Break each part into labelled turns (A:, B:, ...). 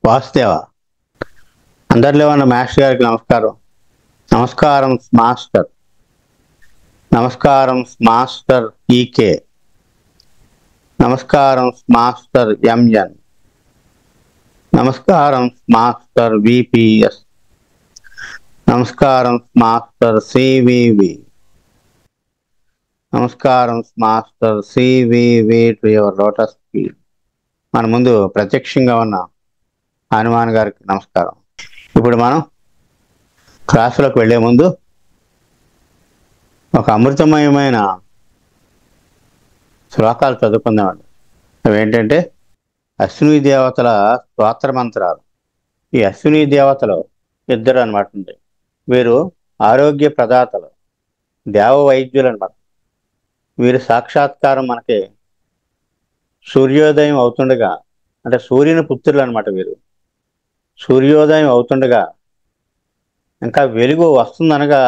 A: వాసుదేవ. అందరిలో ఉన్న మాస్టర్ గారికి నమస్కారం. నమస్కారం మాస్టర్. నమస్కారం మాస్టర్ ఈకే. నమస్కారం మాస్టర్ ఎంఎన్. నమస్కారం మాస్టర్ విపిఎస్. నమస్కారం మాస్టర్ సివివి. నమస్కారం master CVV to your lotus feet. మన ముందు ప్రత్యక్షంగా ఉన్న హనుమాన్ గారికి నమస్కారం. ఇప్పుడు మనం క్లాసులోకి వెళ్ళే ముందు ఒక అమృతమయమైన శ్లోకాలు చదువుకుందామండి. అవి ఏంటంటే అశ్విని దేవతల స్తోత్ర మంత్రాలు. ఈ అశ్విని దేవతలు ఇద్దరు అనమాట ఉంది. వీరు ఆరోగ్య ప్రదాతలు, దేవ వైద్యులు అనమాట. వీరి సాక్షాత్కారం మనకి సూర్యోదయం అవుతుండగా, అంటే సూర్యుని పుత్రులు అనమాట వీరు. సూర్యోదయం అవుతుండగా ఇంకా వెలుగు వస్తుందనగా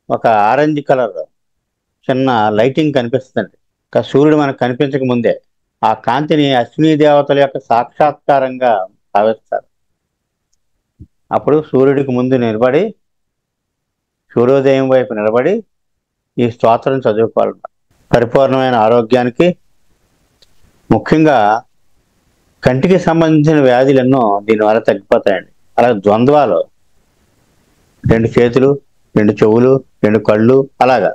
A: ఒక ఆరెంజ్ కలర్ చిన్న లైటింగ్ కనిపిస్తుంది. ఇంకా సూర్యుడు మనకు కనిపించక ముందే ఆ కాంతిని అశ్విని దేవతల యొక్క సాక్షాత్కారంగా భావిస్తారు. అప్పుడు సూర్యుడికి ముందు నిలబడి, సూర్యోదయం వైపు నిలబడి ఈ స్తోత్రం చదువుకోవాలి. పరిపూర్ణమైన ఆరోగ్యానికి, ముఖ్యంగా కంటికి సంబంధించిన వ్యాధులు ఎన్నో దీనివల్ల తగ్గిపోతాయండి. అలాగే ద్వంద్వాలు, 2 చేతులు, 2 చెవులు, 2 కళ్ళు, అలాగా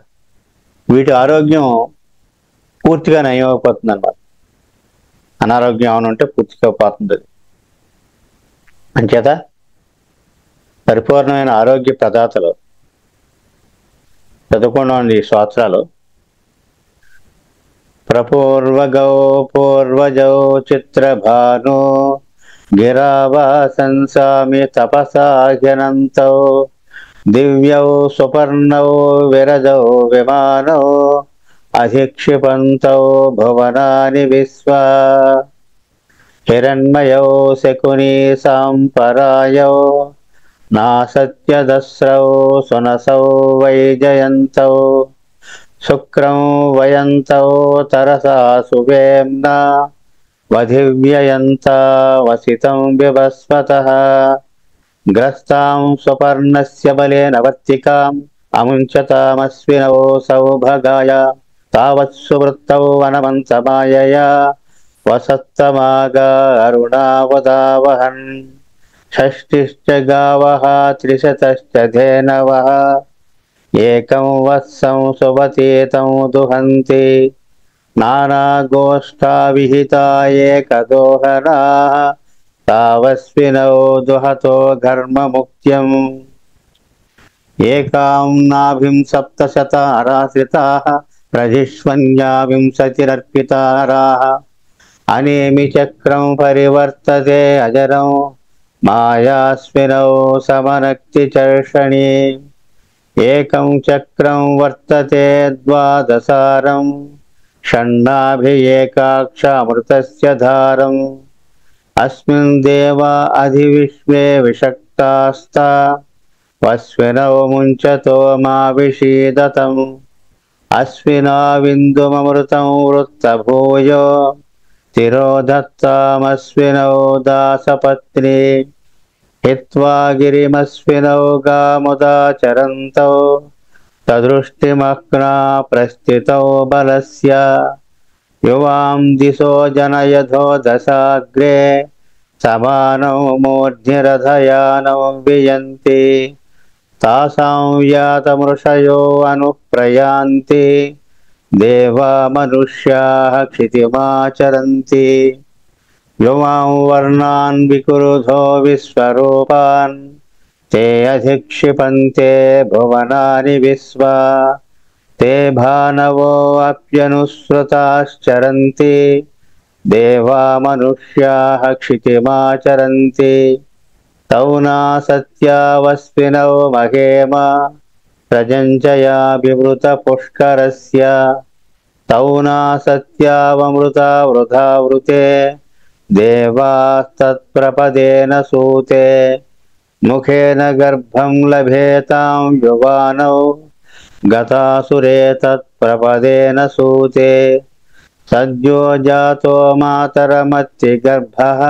A: వీటి ఆరోగ్యం పూర్తిగా నయం అయిపోతుంది అన్నమాట. అనారోగ్యం ఏమైనా ఉంటే పూర్తిగా పోతుంది. అంచేత పరిపూర్ణమైన ఆరోగ్య ప్రదాతలు చదువుకోండి ఈ స్తోత్రాలు. ప్రపూర్వగౌ పూర్వజౌ చిత్రభానో గిరావాసంసామి తపసాహ్యనంతౌ దివ్యౌ సుపర్ణౌ విరజౌ విమానౌ అధిక్షిపంతౌ భువనాని విశ్వా హిరణ్మయౌ శకుని సాంపరాయౌ నాసత్యదస్రౌ సునసౌ వైజయంతౌ శుక్రం వయంతౌ తరసా సువేమ్నా వధివ్యయంత వసితం విభస్వతః గ్రస్తాం సుపర్ణస్య బలేన వర్తికాం అముంచతామస్వినో సౌభగాయ తావత్సు వృత్తౌ వనమంతమాయయా వసత్తమాగా అరుణావదావహన్ షష్టిశ్చ గావః త్రిశతశ్చ ధేనవః ఏకం వత్సం సువతీతం దుహంతి నానాగోష్ఠా విహితా ఏకదోహనాః తావస్వినౌ దుహతో ఘర్మముక్త్యం ఏకాం నాభిం సప్తశత అరాశ్రితాః ప్రజిష్వన్యా వింశతిరర్పితారాః అనేమి చక్రం పరివర్తతే అజరం మాయాస్వినౌ సమనక్తి చర్షణి ఏకం చక్రం వర్తతే ద్వాదసారం షణ్ణాభి ఏకాక్షామృతస్య ధారం అస్మిన్ దేవా అధివిశ్వే విషక్తాస్తా వస్వినౌ ముంచతో మా విషీదతం అస్వినా విందుమమృతం వృత్తభూయో తిరోధత్తామస్వినౌ దాసపత్ని హిత్వా గిరిమస్వినౌ గాముదాచరంతౌ తదృష్టిమగ్నా ప్రస్థితౌ బలస్య యువాం దిశో జనయధో దశాగ్రే సమానౌ మూర్ధ్నిరథయానౌ వియంతి తాసాం యాతమృషయో అనుప్రయాంతి దేవా మనుష్యాః క్షితిమాచరంతి యువాం వర్ణాన్ వికురుధో విశ్వరూపాన్ తే అధిక్షిపంతే భువనాని విశ్వా తే భానవో అప్యనుసృతాశ్చరంతి దేవా మనుష్యాః క్షితిమాచరంతి తౌ నాసత్యావస్వినౌ మహేమ ప్రజంచయా వివృత పుష్కరస్య తౌ నాసత్యావమృతా వృధా వృతే దేవాస్తత్ప్రపదేన సూతే ముఖేన గర్భం లభేతాం యువానౌ గతాసురే తత్ప్రపదేన సూతే సద్యో జాతో మాతరమత్తి గర్భః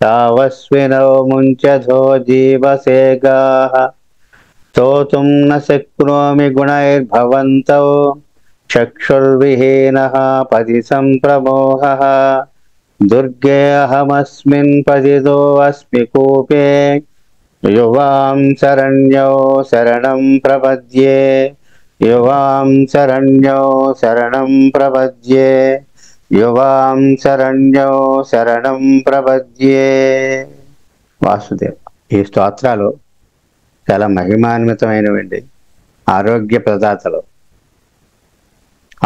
A: తావస్వినో ముంచధో జీవసేగాః స్తోతుం న శక్నోమి గుణైర్భవంతౌ చక్షుర్విహీనః పది సంప్రమోహః దుర్గే అహమస్మిన్ పతితో అస్మి కూపే యువాం శరణ్యో శరణం ప్రపద్యే యువాం శరణ్యో శరణం ప్రపద్యే యువాం శరణ్యో శరణం ప్రపద్యే. వాసుదేవ. ఈ స్తోత్రాలు చాలా మహిమాన్వితమైనవండి. ఆరోగ్య ప్రదాతలు,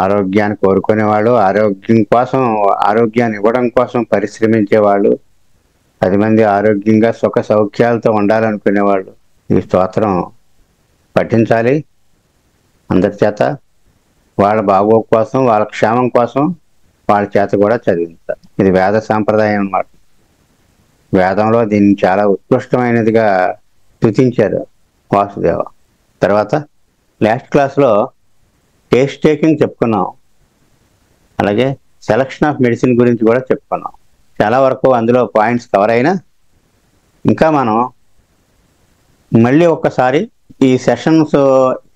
A: ఆరోగ్యాన్ని కోరుకునేవాళ్ళు, ఆరోగ్యం కోసం, ఆరోగ్యాన్ని ఇవ్వడం కోసం పరిశ్రమించేవాళ్ళు, 10 మంది ఆరోగ్యంగా సుఖ సౌఖ్యాలతో ఉండాలనుకునేవాళ్ళు ఈ స్తోత్రం పఠించాలి అందరి చేత. వాళ్ళ బాగోగు కోసం, వాళ్ళ క్షేమం కోసం వాళ్ళ చేత కూడా చదివించాలి. ఇది వేద సాంప్రదాయం అన్నమాట. వేదంలో దీన్ని చాలా ఉత్కృష్టమైనదిగా స్తుతించారు వాసుదేవ. తర్వాత లాస్ట్ క్లాస్లో టేస్ట్ టేకింగ్ చెప్పుకున్నాం, అలాగే సెలక్షన్ ఆఫ్ మెడిసిన్ గురించి కూడా చెప్పుకున్నాం. చాలా వరకు అందులో పాయింట్స్ కవర్ అయినా ఇంకా మనం మళ్ళీ ఒక్కసారి ఈ సెషన్స్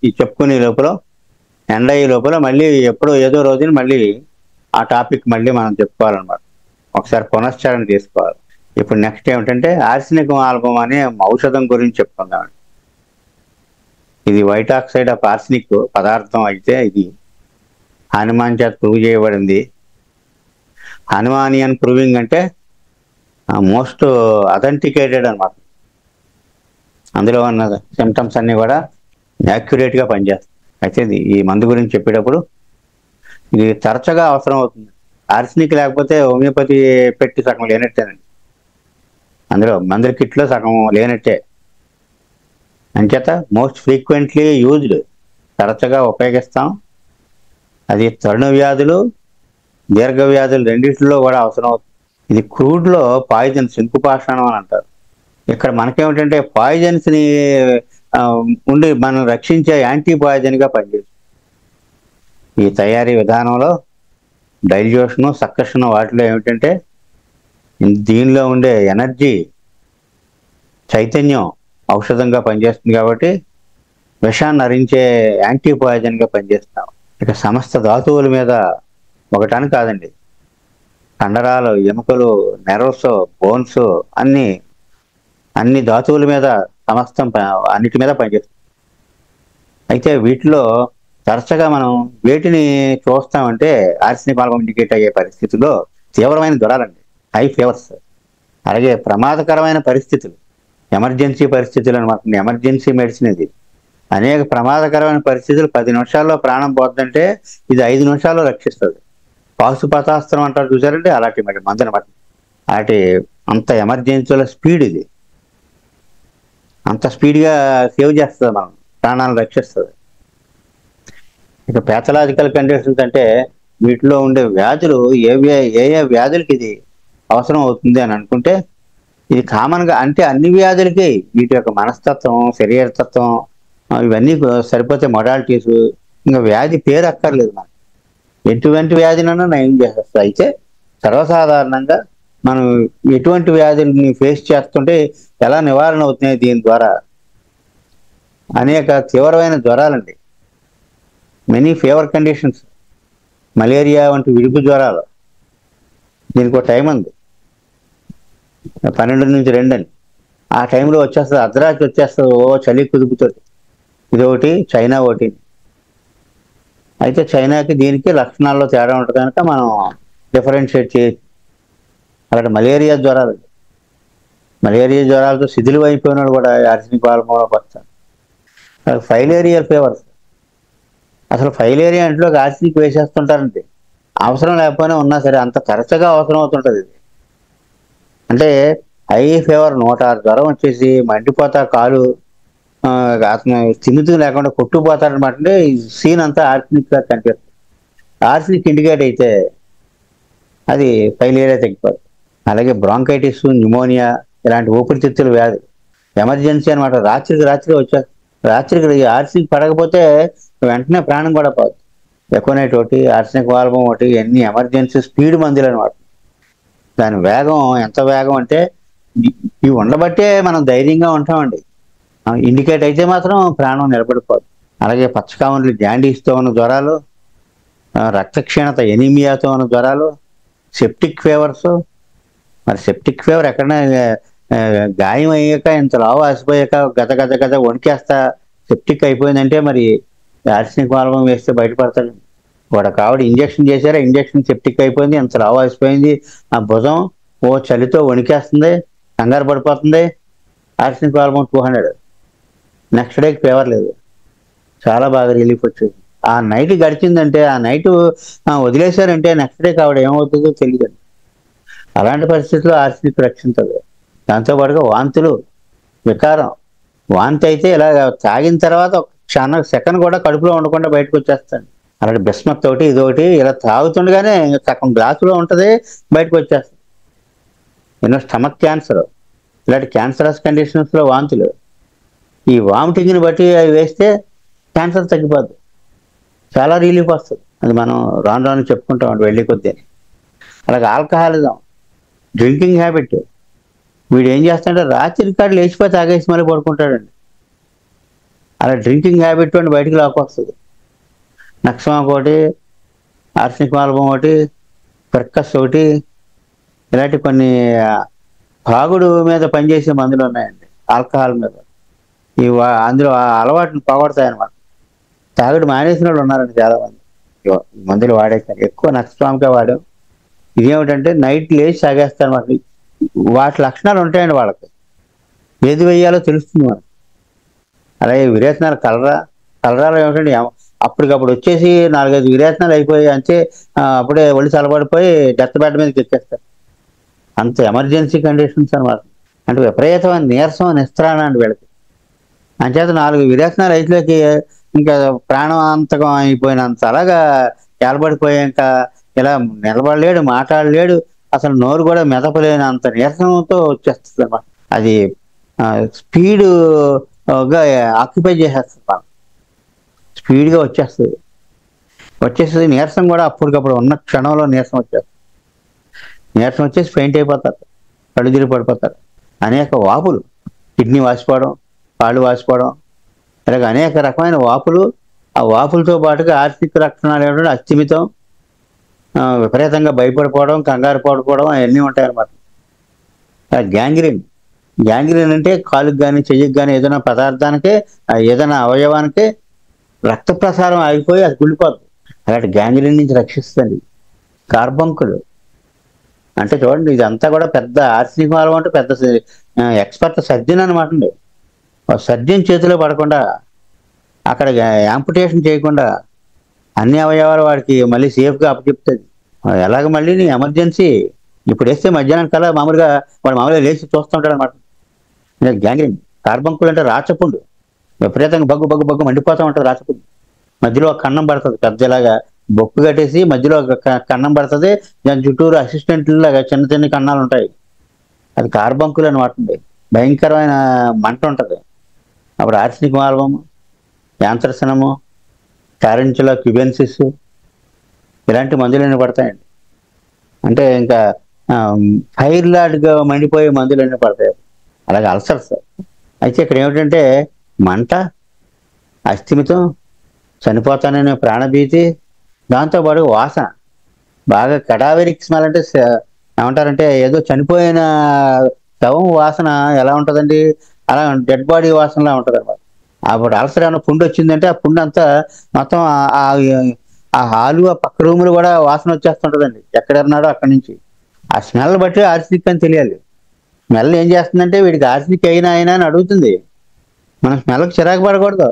A: ఈ చెప్పుకునే లోపల ఎండ్ అయ్యే లోపల మళ్ళీ ఎప్పుడో ఏదో రోజున మళ్ళీ ఆ టాపిక్ మళ్ళీ మనం చెప్పుకోవాలన్నమాట. ఒకసారి పునశ్చరణ తీసుకోవాలి. ఇప్పుడు నెక్స్ట్ ఏమిటంటే ఆర్సినిక్ ఆల్బమ్ అనే ఔషధం గురించి చెప్పుకుందామండి. ఇది వైట్ ఆక్సైడ్ ఆఫ్ ఆర్సినిక్ పదార్థం అయితే ఇది హనుమాన్ చేత ప్రూవ్ చేయబడింది. హనుమానియన్ ప్రూవింగ్ అంటే మోస్ట్ అథెంటికేటెడ్ అనమాట. అందులో ఉన్న సిమ్టమ్స్ అన్నీ కూడా యాక్యురేట్గా పనిచేస్తాయి. అయితే ఈ మందు గురించి చెప్పేటప్పుడు ఇది తరచుగా అవసరం అవుతుంది. ఆర్సినిక్ లేకపోతే హోమియోపతి పెట్టి సగం లేనట్టేనండి. అందులో మందుల కిట్లో సగం లేనట్టే. అంచేత మోస్ట్ ఫ్రీక్వెంట్లీ యూజ్డ్, తరచుగా ఉపయోగిస్తాం. అది తరుణ వ్యాధులు, దీర్ఘ వ్యాధులు రెండింటిలో కూడా అవసరం అవుతుంది. ఇది క్రూడ్లో పాయిజన్, శంకుపాషాణం అని అంటారు. ఇక్కడ మనకేమిటంటే పాయిజన్స్ని ఉండి మనం రక్షించే యాంటీ పాయిజన్గా పనిచేస్తుంది. ఈ తయారీ విధానంలో డైల్యూషను, సక్కషను వాటిలో ఏమిటంటే దీనిలో ఉండే ఎనర్జీ, చైతన్యం ఔషధంగా పనిచేస్తుంది కాబట్టి విషాన్ని హరించే యాంటీ పాయిజన్గా పనిచేస్తాం. ఇక సమస్త ధాతువుల మీద ఒకటాని కాదండి, కండరాలు, ఎముకలు, నెర్వ్స్, బోన్స్ అన్ని ధాతువుల మీద సమస్తం అన్నిటి మీద పనిచేస్తుంది. అయితే వీటిలో తరచుగా మనం వేటిని చూస్తామంటే ఆర్సినిక్ ఆల్బమ్ ఇండికేట్ అయ్యే పరిస్థితుల్లో తీవ్రమైన జ్వరాలండి, హై ఫీవర్స్, అలాగే ప్రమాదకరమైన పరిస్థితులు, ఎమర్జెన్సీ పరిస్థితులు అనమాట. ఎమర్జెన్సీ మెడిసిన్ ఇది. అనేక ప్రమాదకరమైన పరిస్థితులు 10 నిమిషాల్లో ప్రాణం పోతుందంటే ఇది 5 నిమిషాల్లో రక్షిస్తుంది. పాశుపతాస్త్రం అంటారు చూసారంటే అలాంటి మందు అనమాట. అలాంటి అంత ఎమర్జెన్సీల స్పీడ్ ఇది, అంత స్పీడ్గా సేవ్ చేస్తుంది, మనం ప్రాణాలను రక్షిస్తుంది. ఇక ప్యాథలాజికల్ కండిషన్స్ అంటే వీటిలో ఉండే వ్యాధులు ఏ వ్యాధులకి ఇది అవసరం అవుతుంది అని అనుకుంటే ఇది కామన్గా అంటే అన్ని వ్యాధులకి వీటి యొక్క మనస్తత్వం, శరీరతత్వం ఇవన్నీ సరిపోతే మొడాలిటీస్, ఇంకా వ్యాధి పేరు అక్కర్లేదు. మనకి ఎటువంటి వ్యాధినైనా నయం చేసేస్తుంది. అయితే సర్వసాధారణంగా మనం ఎటువంటి వ్యాధుల్ని ఫేస్ చేస్తుంటే ఎలా నివారణ అవుతున్నాయి దీని ద్వారా? అనేక తీవ్రమైన జ్వరాలండి, మెనీ ఫీవర్ కండిషన్స్, మలేరియా వంటి విడుపు జ్వరాలు. దీనికి ఒక టైం ఉంది, 12 నుంచి 2 అని. ఆ టైంలో వచ్చేస్తుంది, అర్ధరాత్రి వచ్చేస్తుంది, చలి కుదుపుతుంది. ఇది ఒకటి, చైనా ఒకటి. అయితే చైనాకి దీనికి లక్షణాల్లో తేడా ఉంటుంది కనుక మనం డిఫరెన్షియేట్ చేయొచ్చు. అక్కడ మలేరియా జ్వరాలతో శిథిలం అయిపోయినాడు కూడా ఆర్సినిక్ ఆల్బమ్లో పడతారు. ఫైలేరియల్ ఫీవర్స్, అసలు ఫైలేరియా ఇంట్లో ఆర్సినిక్ వేసేస్తుంటారండి, అవసరం లేకపోయినా ఉన్నా సరే అంత తరచుగా అవసరం అవుతుంటుంది ఇది. అంటే హై ఫీవర్, 106 జ్వరం వచ్చేసి మండిపోతా, కాలు అతను తిమ్మితూ లేకుండా కొట్టుకుపోతారనమాట. అంటే ఈ సీన్ అంతా ఆర్సినిక్గా కనిపిస్తుంది. ఆర్సినిక్ ఇండికేట్ అయితే అది ఫైలేరియా తగ్గిపోతుంది. అలాగే బ్రాంకైటిస్, న్యూమోనియా ఇలాంటి ఊపిరితిత్తుల వ్యాధి ఎమర్జెన్సీ అనమాట. రాత్రికి వచ్చేస్తుంది. రాత్రికి ఆర్సినిక్ పడకపోతే వెంటనే ప్రాణం కూడా పోతుంది. ఎకోనైట్ ఒకటి, ఆర్సినిక్ ఆల్బమ్ ఒకటి, ఎన్ని ఎమర్జెన్సీ స్పీడ్ మందులు అనమాట. దాని వేగం ఎంత వేగం అంటే ఇవి ఉండబట్టే మనం ధైర్యంగా ఉంటామండి. ఇండికేట్ అయితే మాత్రం ప్రాణం నిలబడిపోదు. అలాగే పచ్చకామర్లు జాండీస్తో ఉన్న జ్వరాలు, రక్తక్షీణత ఎనీమియాతో ఉన్న జ్వరాలు, సెప్టిక్ ఫీవర్స్. మరి సెప్టిక్ ఫీవర్ ఎక్కడైనా ఆ, గాయం అయ్యాక ఇంత లావు ఆసిపోయాక గద గద గద వణికేస్తా సెప్టిక్ అయిపోయిందంటే మరి ఆర్సెనిక్ ఆల్బం వేస్తే బయటపడతాడు. వాడు కావిడ ఇంజక్షన్ చేశారా, ఇంజక్షన్ సెప్టిక్ అయిపోయింది, ఇంత లావు ఆసిపోయింది, ఆ భుజం ఓ చలితో వణికేస్తుంది, కంగారు పడిపోతుంది. ఆర్సెనిక్ ఆల్బం 200, నెక్స్ట్ డేకి ఫీవర్ లేదు, చాలా బాగా రిలీఫ్ వచ్చేది. ఆ నైట్ గడిచిందంటే, ఆ నైట్ వదిలేశారంటే నెక్స్ట్ డేకి ఆవిడ ఏమవుతుందో తెలియదు. అలాంటి పరిస్థితుల్లో ఆర్సెనిక్ రక్షించదు. దాంతోపాటుగా వాంతులు, వికారం. వాంతి అయితే ఇలా తాగిన తర్వాత ఒక సెకండ్ కూడా కడుపులో ఉండకుండా బయటకు వచ్చేస్తాడు. అలాంటి బిస్మత్ తోటి ఇదొకటి ఇలా తాగుతుండగానే ఇంకా సగం గ్లాసులో ఉంటుంది, బయటకు వచ్చేస్తుంది. ఎన్నో స్టమక్ క్యాన్సర్, ఇలాంటి క్యాన్సరస్ కండిషన్స్లో వాంతులు. ఈ వామిటింగ్ని బట్టి అవి వేస్తే క్యాన్సర్ తగ్గిపోద్ది, చాలా రిలీఫ్ వస్తుంది. అది మనం రాను రాను చెప్పుకుంటాం వెళ్ళి కొద్దీ. అలాగే ఆల్కహాలిజం, డ్రింకింగ్ హ్యాబిట్. వీడు ఏం చేస్తాడంటే రాత్రి కాడు లేచిపోయి తాగేసి మళ్ళీ పడుకుంటాడండి. అలా డ్రింకింగ్ హ్యాబిట్ అని బయటికి లాక్కొస్తుంది. నక్సమాక్ ఒకటి, ఆర్సెనిక్ ఆల్బం ఒకటి, పెర్కస్ ఒకటి, ఇలాంటి కొన్ని తాగుడు మీద పనిచేసే మందులు ఉన్నాయండి ఆల్కహాల్ మీద. ఈ అందులో ఆ అలవాటుని పోగొడతాయన్నమాట. తాగుడు మానేసిన వాళ్ళు ఉన్నారండి చాలామంది. మందులు వాడేసారు, ఎక్కువ నక్సమాకే వాడాం. ఇదేమిటంటే నైట్ లేచి తాగేస్తారు. మనకి వాటి లక్షణాలు ఉంటాయండి వాళ్ళకి, ఏది వేయాలో తెలుస్తుంది మనకి. అలాగే విరేచనాలు, కలరాలు ఏమిటండి అప్పటికప్పుడు వచ్చేసి 4-5 విరేచనాలు అయిపోయి అంతే, అప్పుడే ఒళ్ళు చల్లబడిపోయి డెత్ బెడ్ మీదకి ఎక్కేస్తారు. అంత ఎమర్జెన్సీ కండిషన్స్ అనమాట. అంటే విపరీతమైన నీరసం, నిస్త్రాణ అండి వీళ్ళకి. అంచేత 4 విరేచనాలు అయితేకి ఇంకా ప్రాణాంతకం అయిపోయినంత అలాగా ఏలబడిపోయాక ఇలా నిలబడలేడు, మాట్లాడలేడు, అసలు నోరు కూడా మెదపలేనంత నీరసంతో వచ్చేస్తుంది అనమాట. అది స్పీడ్గా ఆక్యుపై చేసేస్తుంది, స్పీడ్గా వచ్చేస్తుంది. నీరసం కూడా అప్పటికప్పుడు ఉన్న క్షణంలో నీరసం వచ్చేసి పెయింట్ అయిపోతారు, కళ్ళు తిరిగి పడిపోతారు. అనేక వాపులు, కిడ్నీ వాసిపోవడం, కాళ్ళు వాసిపోవడం, ఇలాగ అనేక రకమైన వాపులు. ఆ వాపులతో పాటుగా ఆర్థిక లక్షణాలు ఏమిటంటే అస్థిమితం, విపరీతంగా భయపడిపోవడం, కంగారు పడిపోవడం, అవన్నీ ఉంటాయన్నమాట. గ్యాంగ్రీన్ అంటే కాలుకి కానీ చెయ్యికి కానీ ఏదైనా పదార్థానికే, ఏదైనా అవయవానికే రక్త ప్రసారం ఆగిపోయి అది కుళ్ళిపోతుంది. అలాంటి గ్యాంగ్రీన్ నుంచి రక్షిస్తుంది. కార్బంకులు అంటే చూడండి, ఇదంతా కూడా పెద్ద ఆర్సెనిక్ ఆల్బం అంటే పెద్ద ఎక్స్పర్ట్ సర్జన్ అనమాట అండి. సర్జన్ చేతిలో పడకుండా, అక్కడ యాంపుటేషన్ చేయకుండా అన్ని అవయవాలు వాడికి మళ్ళీ సేఫ్గా అప్పచెప్తుంది. ఎలాగ మళ్ళీ ఎమర్జెన్సీ ఇప్పుడు వేస్తే మధ్యాహ్నం కల్లా మామూలుగా లేచి చూస్తుంటాడు అనమాట. గ్యాంగ్రీన్. కార్బంకులు అంటే రాచపుండు, విపరీతంగా బగ్గు బగ్గు బగ్గు మండిపోతూ ఉంటుంది రాచపుండు. మధ్యలో ఒక కన్నం పడుతుంది, పెద్దలాగా బొక్కు కట్టేసి మధ్యలో ఒక కన్నం పడుతుంది, దాని చుట్టూరు అసిస్టెంట్లాగా చిన్న చిన్న కన్నాలు ఉంటాయి. అది కార్బంకులు అనమాట. భయంకరమైన మంట ఉంటుంది. అప్పుడు ఆర్సెనిక్ ఆల్బం, యాంత్రసనము, టారెంచులా క్యుబెన్సిస్ ఇలాంటి మందులన్నీ పడతాయండి. అంటే ఇంకా ఫైర్ లాడ్గా మండిపోయే మందులన్నీ పడతాయి. అలాగే అల్సర్స్. అయితే ఇక్కడ ఏమిటంటే మంట, అస్థిమితం, చనిపోతాననే ప్రాణభీతి, దాంతోపాటు వాసన, బాగా కడావెరిక్ స్మెల్. అంటే ఏమంటారంటే ఏదో చనిపోయిన శవం వాసన ఎలా ఉంటుందండి, అలా డెడ్ బాడీ వాసనలా ఉంటుంది అనమాట. అప్పుడు అల్సర్ ఏమైనా పుండు వచ్చిందంటే ఆ పుండు అంతా మొత్తం ఆ హాలు, ఆ పక్క రూములు కూడా వాసన వచ్చేస్తుంటుందండి, ఎక్కడున్నాడో అక్కడి నుంచి. ఆ స్మెల్ బట్టి ఆర్సెనిక్ అని తెలియాలి. స్మెల్ ఏం చేస్తుందంటే వీడికి ఆర్సెనిక్ అయినా అని అడుగుతుంది. మనం స్మెల్కి చిరాకు పడకూడదు,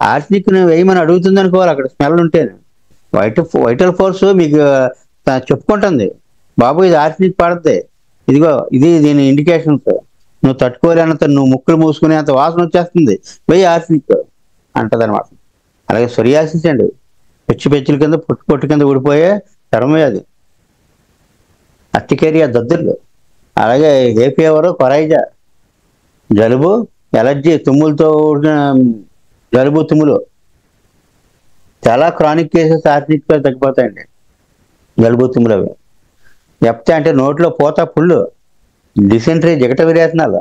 A: ఆర్సెనిక్ వేయమని అడుగుతుంది అనుకోవాలి అక్కడ స్మెల్ ఉంటే. వైటల్ ఫోర్స్ మీకు చెప్పుకుంటుంది, బాబు ఇది ఆర్సెనిక్ పడుతుంది, ఇదిగో ఇది దీని ఇండికేషన్స్, నువ్వు తట్టుకోలేనంత, నువ్వు ముక్కులు మూసుకునేంత వాసన వచ్చేస్తుంది, వెయ్యి ఆర్సెనిక్ అంటది అనమాట. అలాగే సొరియాసిస్ అండి, పెచ్చుల కింద పొట్టు కింద ఊడిపోయే చర్మం అది. అర్టికేరియా దద్దుర్లు. అలాగే ఏ ఫీవరు, కొరైజా, జలుబు, ఎలర్జీ, తుమ్ములతో జలుబు, తుమ్ములు. చాలా క్రానిక్ కేసెస్ ఆర్సెనిక్తో తగ్గిపోతాయండి, జలుబు తుమ్ములు అవి. చెప్తే అంటే నోట్లో పూత, పుళ్ళు, డిసెంట్రీ, జగట విరేచనాలు,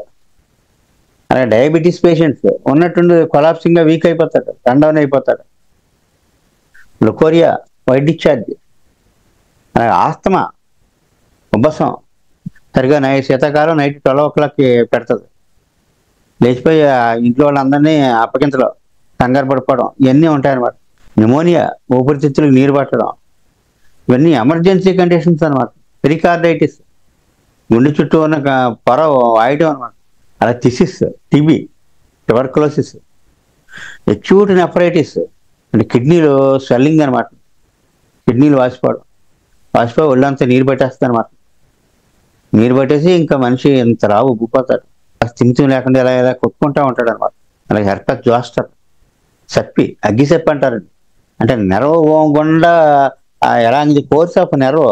A: అలాగే డయాబెటీస్ పేషెంట్స్ ఉన్నట్టుండి కొలాప్సింగ్గా వీక్ అయిపోతాడు, రన్ డౌన్ అయిపోతాడు. లుకోరియా, వైట్ డిశ్చార్జ్, అలాగే ఆస్తమా, ఉబ్బసం, సరిగా శీతాకాలం నైట్ 12 o'clockకి పెడుతుంది, లేచిపోయి ఇంట్లో వాళ్ళందరినీ అప్పగించడం, కంగారు పడిపోవడం, ఇవన్నీ ఉంటాయన్నమాట. న్యూమోనియా, ఊపిరితిత్తులకు నీరు పట్టడం, ఇవన్నీ ఎమర్జెన్సీ కండిషన్స్ అనమాట. పెరికార్డైటిస్, గుండె చుట్టూ ఉన్న పొర వాయడం అనమాట. అలా థిసిస్, టీబీ, ట్యూబర్కులోసిస్, అక్యూట్ నెఫ్రైటిస్ అంటే కిడ్నీలో స్వెల్లింగ్ అనమాట. కిడ్నీలు వాసిపోయి ఒళ్ళంతా నీరు పట్టేస్తుంది అనమాట. నీరు పట్టేసి ఇంకా మనిషి ఇంత రావు ఉబ్బిపోతాడు, స్థిమితం లేకుండా ఇలా కొట్టుకుంటూ ఉంటాడు అనమాట. అలాగే హెర్పెస్ జోస్టర్, సప్పి, అగ్గిసెప్పి అంటారండి. అంటే నెరవ గుండా ఎలా అనేది కోర్స్ ఆఫ్ నెరవ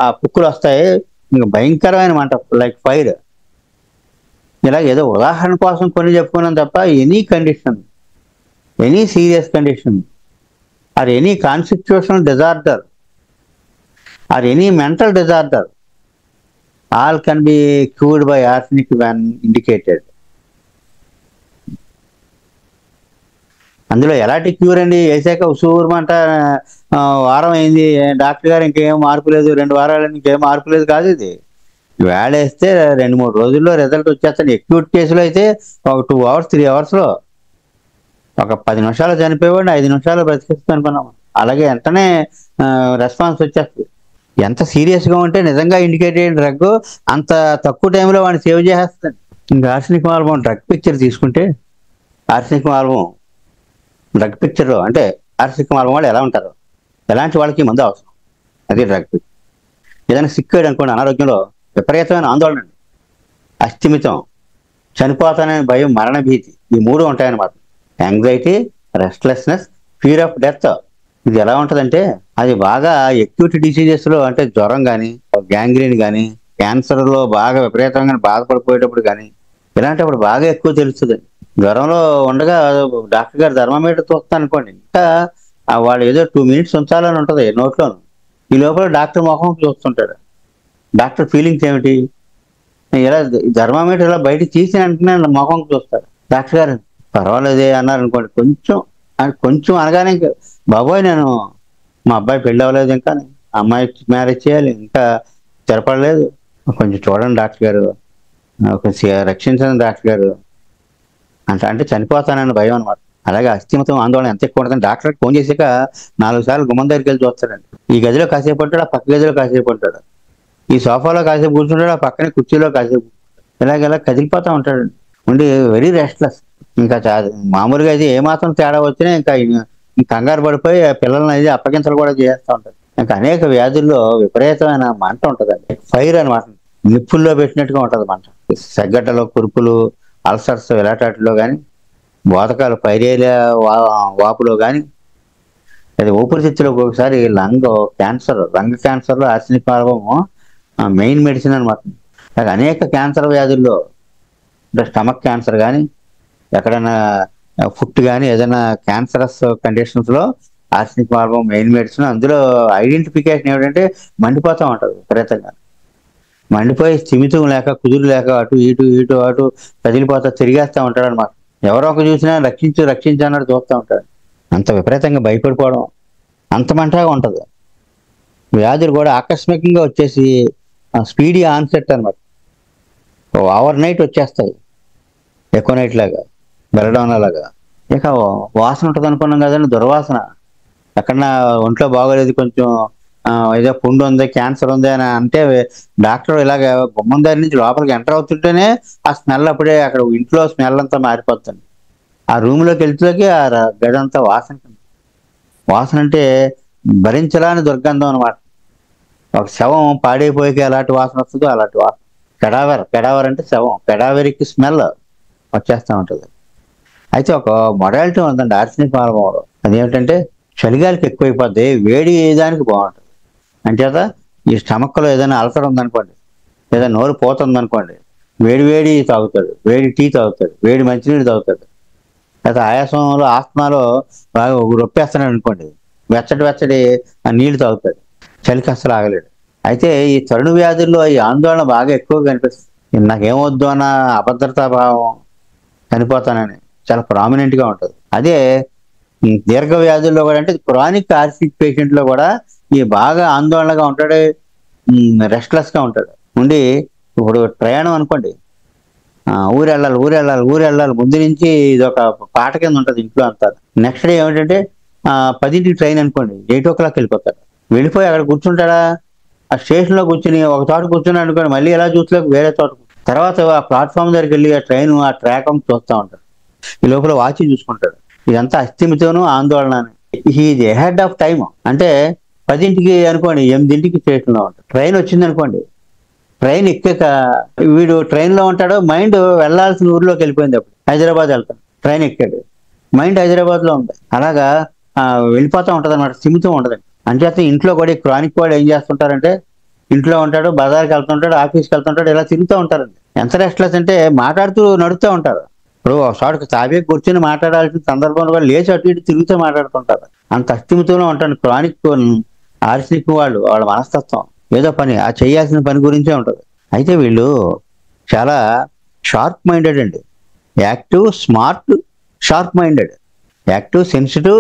A: ఆ పుక్కులు వస్తాయి, ఇంకా భయంకరమైన మంట, లైక్ ఫైర్. ఇలా ఏదో ఉదాహరణ కోసం కొన్ని చెప్పుకున్నాం తప్ప any condition, any serious condition or any constitutional disorder or any mental disorder all can be cured by arsenic when indicated. అందులో ఎలాంటి క్యూర్ అండి? వేసాక ఉసూరుమంట వారం అయింది, డాక్టర్ గారు ఇంకేం మార్పు లేదు, 2 వారాలు ఇంకేం మార్పు లేదు కాదు. ఇది వేళేస్తే 2-3 రోజుల్లో రిజల్ట్ వచ్చేస్తాడు. ఎక్యూట్ కేసులో అయితే ఒక 2 hours 3 hours ఒక 10 నిమిషాలు చనిపోయేవాడిని 5 నిమిషాలు బ్రతికిస్తాను అనుకున్నాము. అలాగే వెంటనే రెస్పాన్స్ వచ్చేస్తుంది. ఎంత సీరియస్గా ఉంటే నిజంగా ఇండికేటెడ్ డ్రగ్ అంత తక్కువ టైంలో వాడిని సేవ్ చేసేస్తాడు. ఇంకా ఆర్సెనిక్ మాల్వం డ్రగ్ పిక్చర్ తీసుకుంటే, ఆర్సెనిక్ మాల్వం డ్రగ్ పిక్చర్లో అంటే ఆర్సెనిక్ మాల్వం వాళ్ళు ఎలా ఉంటారు, ఎలాంటి వాళ్ళకి మందు అవసరం, అది డ్రగ్ పిక్చర్. ఏదైనా సిక్కాడు అనుకోండి, అనారోగ్యంలో విపరీతమైన ఆందోళన, అస్థిమితం, చనిపోతానని భయం, మరణ భీతి, ఈ 3 ఉంటాయన్నమాట. Anxiety, restlessness, fear of death. ఇది ఎలా ఉంటుందంటే అది బాగా ఎక్యూట్ డిసీజెస్లో, అంటే జ్వరం కానీ, గ్యాంగ్రీన్ కానీ, క్యాన్సర్లో బాగా విపరీతంగా బాధపడిపోయేటప్పుడు కానీ, ఇలాంటప్పుడు బాగా ఎక్కువ తెలుస్తుంది. జ్వరంలో ఉండగా డాక్టర్ గారు థర్మామీటర్ చూస్తాను అనుకోండి, ఇంకా వాడు ఏదో 2 minutes ఉంచాలని ఉంటుంది నోట్లోను. ఈ లోపల డాక్టర్ ముఖం చూస్తుంటాడు. డాక్టర్ ఫీలింగ్స్ ఏమిటి? ఇలా థర్మామీటర్ ఇలా బయట తీసి అంటున్నా ముఖం చూస్తాడు. డాక్టర్ గారు పర్వాలేదే అన్నారు అనుకోండి, కొంచెం అనగానే బాబోయ్ నేను మా అబ్బాయి పెళ్ళి అవ్వలేదు, ఇంకా అమ్మాయి మ్యారేజ్ చేయాలి, ఇంకా స్థిరపడలేదు, కొంచెం చూడండి డాక్టర్ గారు, కొంచెం రక్షించండి డాక్టర్ గారు అంటే చనిపోతానని భయం అనమాట. అలాగే అస్థిమతం, ఆందోళన ఎంత ఎక్కువ ఉంటుందని డాక్టర్కి ఫోన్ చేసాక 4 సార్లు గుమ్మం దగ్గరికి వెళ్ళి చూస్తాడండి. ఈ గదిలో కాసేపు ఉంటాడు, ఆ పక్క గదిలో కాసేపు ఉంటాడు, ఈ సోఫాలో కాసేపు కూర్చుంటాడు, ఆ పక్కనే కుర్చీలో కాసేపు, ఇలా కదిలిపోతూ ఉంటాడు. ఉండి వెరీ రెస్ట్లెస్. ఇంకా మామూలుగా అయితే ఏమాత్రం తేడా వచ్చినా ఇంకా కంగారు పడిపోయి పిల్లల్ని అయితే అప్పగింతలు కూడా చేస్తూ ఉంటారు. ఇంకా అనేక వ్యాధుల్లో విపరీతమైన మంట ఉంటుందండి, ఫైర్ అనమాట. నిప్పుల్లో పెట్టినట్టుగా ఉంటుంది మంట. సెగ్గడ్డలో కురుపులు, అల్సర్స్ ఇలాంటిలో కానీ, బోధకాలు, పైరేలియా వాపులో కానీ, అది ఊపిరితిత్తులో ఒకసారి లంగ్ క్యాన్సర్లో ఆర్సెనిక్ మాల్వం మెయిన్ మెడిసిన్ అనమాట. అలాగే అనేక క్యాన్సర్ వ్యాధుల్లో, స్టమక్ క్యాన్సర్ కానీ, ఎక్కడైనా ఫుట్ కానీ, ఏదైనా క్యాన్సరస్ కండిషన్స్లో ఆర్సెనిక్ మాల్వం మెయిన్ మెడిసిన్. అందులో ఐడెంటిఫికేషన్ ఏమిటంటే మండిపోతూ ఉంటుంది విపరీతంగా, మండిపోయి స్థిమితం లేక, కుదురు లేక అటు అటు కదిలిపోతా తిరిగేస్తూ ఉంటాడు అనమాట. ఎవరో ఒక చూసినా రక్షించు అన్నట్టు చూస్తూ ఉంటాడు. అంత విపరీతంగా భయపడిపోవడం, అంత మంటగా ఉంటుంది. వ్యాధులు కూడా ఆకస్మికంగా వచ్చేసి స్పీడీ ఆన్సెట్ అనమాట, ఓవర్ నైట్ వచ్చేస్తాయి, ఎక్కువ నైట్ లాగా, బెలడౌన్ లాగా. ఇక వాసన ఉంటుంది అనుకున్నాం కదండి, దుర్వాసన. ఎక్కడన్నా ఒంట్లో బాగోలేదు, కొంచెం ఏదో పుండు ఉంది, క్యాన్సర్ ఉంది అని అంటే డాక్టర్ ఇలాగ గుమ్మం దగ్గర నుంచి లోపలికి ఎంటర్ అవుతుంటేనే ఆ స్మెల్ అప్పుడే అక్కడ ఇంట్లో స్మెల్ అంతా మారిపోతుంది. ఆ రూమ్లోకి వెళ్తేకి ఆ గదంతా వాసన అంటే భరించరాని దుర్గంధం అనమాట. ఒక శవం పాడైపోయాక ఎలాంటి వాసన వస్తుందో అలాంటి వాసన. పెడావర్ అంటే శవం, పెడావెరికి స్మెల్ వచ్చేస్తూ ఉంటుంది. అయితే ఒక మొడాలిటీ ఉందండి ఆర్సెనిక్ మాల్వంలో. అదేమిటంటే చలిగాలికి ఎక్కువైపోద్ది, వేడి దానికి బాగుంటుంది. అంచేత ఈ స్టమక్లో ఏదైనా అల్సర్ ఉందనుకోండి, లేదా నోరు పోతుందనుకోండి, వేడి తాగుతాడు, వేడి టీ తాగుతాడు, వేడి మంచినీళ్ళు తాగుతాడు. లేదా ఆయాసంలో, ఆస్తమాలో బాగా రొప్పేస్తున్నాడు అనుకోండి, వెచ్చడి ఆ నీళ్లు తాగుతాడు, చలికి అస్సలు ఆగలేడు. అయితే ఈ తరుణ వ్యాధుల్లో ఈ ఆందోళన బాగా ఎక్కువగా కనిపిస్తుంది. నాకేమొద్దు అన్న అభద్రతా భావం, చనిపోతానని చాలా ప్రామినెంట్ గా ఉంటుంది. అదే దీర్ఘ వ్యాధుల్లో కూడా అంటే క్రానిక్ ఆర్సిక్ పేషెంట్ లో కూడా ఈ బాగా ఆందోళనగా ఉంటాడు, రెస్ట్లెస్ గా ఉంటాడు. ఉండి ఇప్పుడు ప్రయాణం అనుకోండి, ఊరు వెళ్ళాలి ఊరు వెళ్ళాలి ఊరు వెళ్ళాలి ముందు నుంచి ఇది ఒక పాట కింద ఉంటుంది ఇంట్లో అంతా. నెక్స్ట్ డే ఏమిటంటే 10ంటికి ట్రైన్ అనుకోండి, 8 o'clock వెళ్ళిపోతాడు. వెళ్ళిపోయి అక్కడ కూర్చుంటాడా, ఆ స్టేషన్ లో కూర్చుని ఒక చోట కూర్చున్నాడు అనుకోండి, మళ్ళీ ఎలా చూస్తలేక వేరే చోట తర్వాత ఆ ప్లాట్ఫామ్ దగ్గరికి వెళ్ళి ఆ ట్రైన్ ఆ ట్రాక్ చూస్తూ ఉంటాడు. ఈ లోపల వాచ్ చూసుకుంటాడు. ఇదంతా అస్థిమితోనూ ఆందోళన. ఇది హెడ్ ఆఫ్ టైం. అంటే 10ంటికి అనుకోండి, 8ంటికి స్టేషన్ లో ఉంటాడు. ట్రైన్ వచ్చింది అనుకోండి, ట్రైన్ ఎక్కాక వీడు ట్రైన్ లో ఉంటాడు, మైండ్ వెళ్లాల్సిన ఊర్లోకి వెళ్ళిపోయింది. అప్పుడు హైదరాబాద్ వెళ్తాడు, ట్రైన్ ఎక్కాడు, మైండ్ హైదరాబాద్ లో ఉంది. అలాగా వెళ్ళిపోతూ ఉంటది అనమాట, స్థిమితం ఉండదు. అంచేత ఇంట్లో కూడా క్రానిక్ వాడు ఏం చేస్తుంటారంటే, ఇంట్లో ఉంటాడు, బజార్కి వెళ్తుంటాడు, ఆఫీస్కి వెళ్తుంటాడు, ఇలా తిరుగుతూ ఉంటారండి. ఎంత రెస్ట్లెస్ అంటే మాట్లాడుతూ నడుస్తూ ఉంటారు. ఇప్పుడు ఒకసారికి తాబే కూర్చొని మాట్లాడాల్సిన సందర్భంలో కూడా లేచి అటు ఇటు తిరుగుతూ మాట్లాడుతుంటారు. అంత అస్థిమితంలో ఉంటాడు క్రానిక్ ఆర్సిక్ వాళ్ళు. వాళ్ళ మనస్తత్వం ఏదో పని ఆ చేయాల్సిన పని గురించే ఉంటుంది. అయితే వీళ్ళు చాలా షార్ప్ మైండెడ్ అండి. Active, smart, sharp minded. Active, sensitive,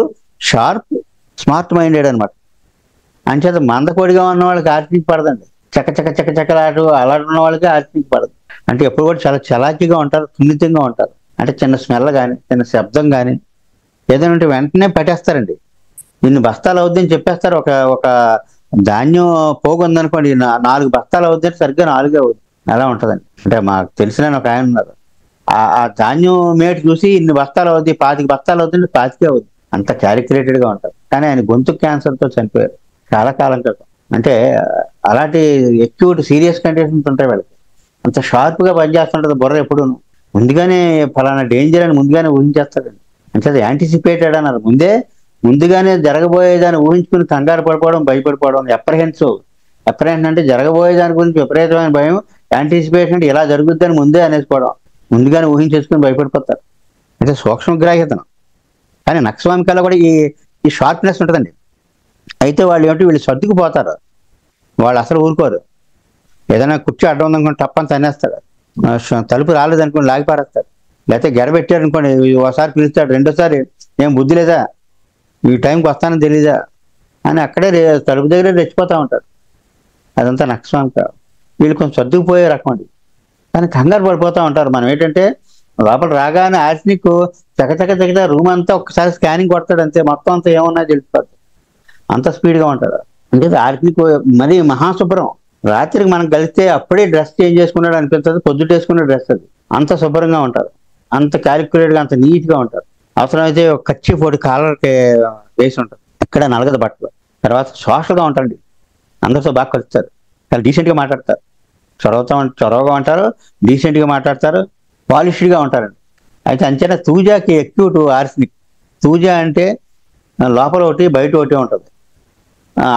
A: sharp, smart minded అనమాట. అంచేత మందకొడిగా ఉన్న వాళ్ళకి ఆర్సిక్ పడదండి. చక్కలాట అలాంటి ఉన్న వాళ్ళకి ఆర్సిక్ పడదు. అంటే ఎప్పుడు కూడా చాలా చలాకీగా ఉంటారు, సున్నితంగా ఉంటారు. అంటే చిన్న స్మెల్ కానీ, చిన్న శబ్దం కానీ ఏదైనా ఉంటే వెంటనే పట్టేస్తారండి. ఇన్ని బస్తాలు అవుద్దని చెప్పేస్తారు. ఒక ఒక ధాన్యం పోగు ఉందనుకోండి, 4 బస్తాలు అవుద్దని సరిగ్గా 4 అవుద్ది. అలా ఉంటుందండి. అంటే మాకు తెలిసిన ఒక ఆయన ఉన్నారు, ఆ ధాన్యం మేట చూసి ఇన్ని బస్తాలు అవుద్ది, 25 బస్తాలు అవుతుంది, 25 అవుద్ది. అంత క్యాలిక్యులేటెడ్ గా ఉంటారు. కానీ ఆయన గొంతు క్యాన్సర్ తో చనిపోయారు చాలా కాలం క్రితం. అంటే అలాంటి ఎక్యూట్ సీరియస్ కండిషన్స్ ఉంటాయి వాళ్ళకి. అంత షార్ప్ గా పనిచేస్తుంటది బుర్ర ఎప్పుడు. ముందుగానే ఫలానా డేంజర్ అని ముందుగానే ఊహించేస్తాడండి. అంటే అది యాంటిసిపేటెడ్ అన్నారు. ముందుగానే జరగబోయేదాన్ని ఊహించుకుని కంగారు పడిపోవడం, భయపడిపోవడం. ఎప్రహెండ్ అంటే జరగబోయే దాని గురించి విపరీతమైన భయం. యాంటిసిపేషన్ అంటే ఇలా జరుగుద్దని ముందే అనేసుకోవడం, ముందుగానే ఊహించేసుకుని భయపడిపోతారు. అంటే సూక్ష్మగ్రాహ్యతనం. కానీ నక్సవామికల్లో కూడా ఈ షార్ప్నెస్ ఉంటుందండి. అయితే వాళ్ళు ఏమిటి, వీళ్ళు సర్దుకుపోతారు, వాళ్ళు అసలు ఊరుకోరు. ఏదైనా కుర్చీ అడ్డం ఉందనుకోండి తప్పని తనేస్తాడు, తలుపు రాలేదనుకోండి లాగి పారేస్తాడు, లేకపోతే గెడబెట్టాడు అనుకోండి ఒకసారి పిలుస్తాడు, రెండోసారి ఏం బుద్ధి లేదా, ఈ టైంకి వస్తానని తెలీదా అని అక్కడే తలుపు దగ్గరే రెచ్చిపోతూ ఉంటాడు. అదంతా నక్సవామిక. వీళ్ళు కొంచెం సర్దుకుపోయే రకం అండి. కానీ కంగారు పడిపోతూ ఉంటారు. మనం ఏంటంటే లోపల రాగానే ఆర్సినిక్ చకచక రూమ్ అంతా ఒక్కసారి స్కానింగ్ కొడతాడు అంతే, మొత్తం అంతా ఏమన్నా తెలిసిపోతుంది. అంత స్పీడ్గా ఉంటాడు. అంటే ఆర్సినిక్ మరీ మహాశుభ్రం. రాత్రికి మనం కలిస్తే అప్పుడే డ్రెస్ చేంజ్ చేసుకున్నాడు అనిపిస్తుంది, పొద్దుటేసుకున్న డ్రెస్ అది. అంత శుభ్రంగా ఉంటారు, అంత క్యాలిక్యులేట్గా, అంత నీట్గా ఉంటారు. అవసరమైతే ఒక కచ్చి పొడి కాలర్కి వేసి ఉంటారు, ఇక్కడ నలగదు బట్టలు. తర్వాత సోషల్గా ఉంటారండి, అందరితో బాగా కలుస్తారు, చాలా డీసెంట్గా మాట్లాడతారు, చొరవగా ఉంటారు, డీసెంట్గా మాట్లాడతారు, పాలిష్డ్గా ఉంటారండి. అయితే అంచేనా తూజాకి ఎక్యూట్ ఆర్సినిక్. తూజా అంటే లోపల ఒకటి బయట ఒకటి ఉంటుంది.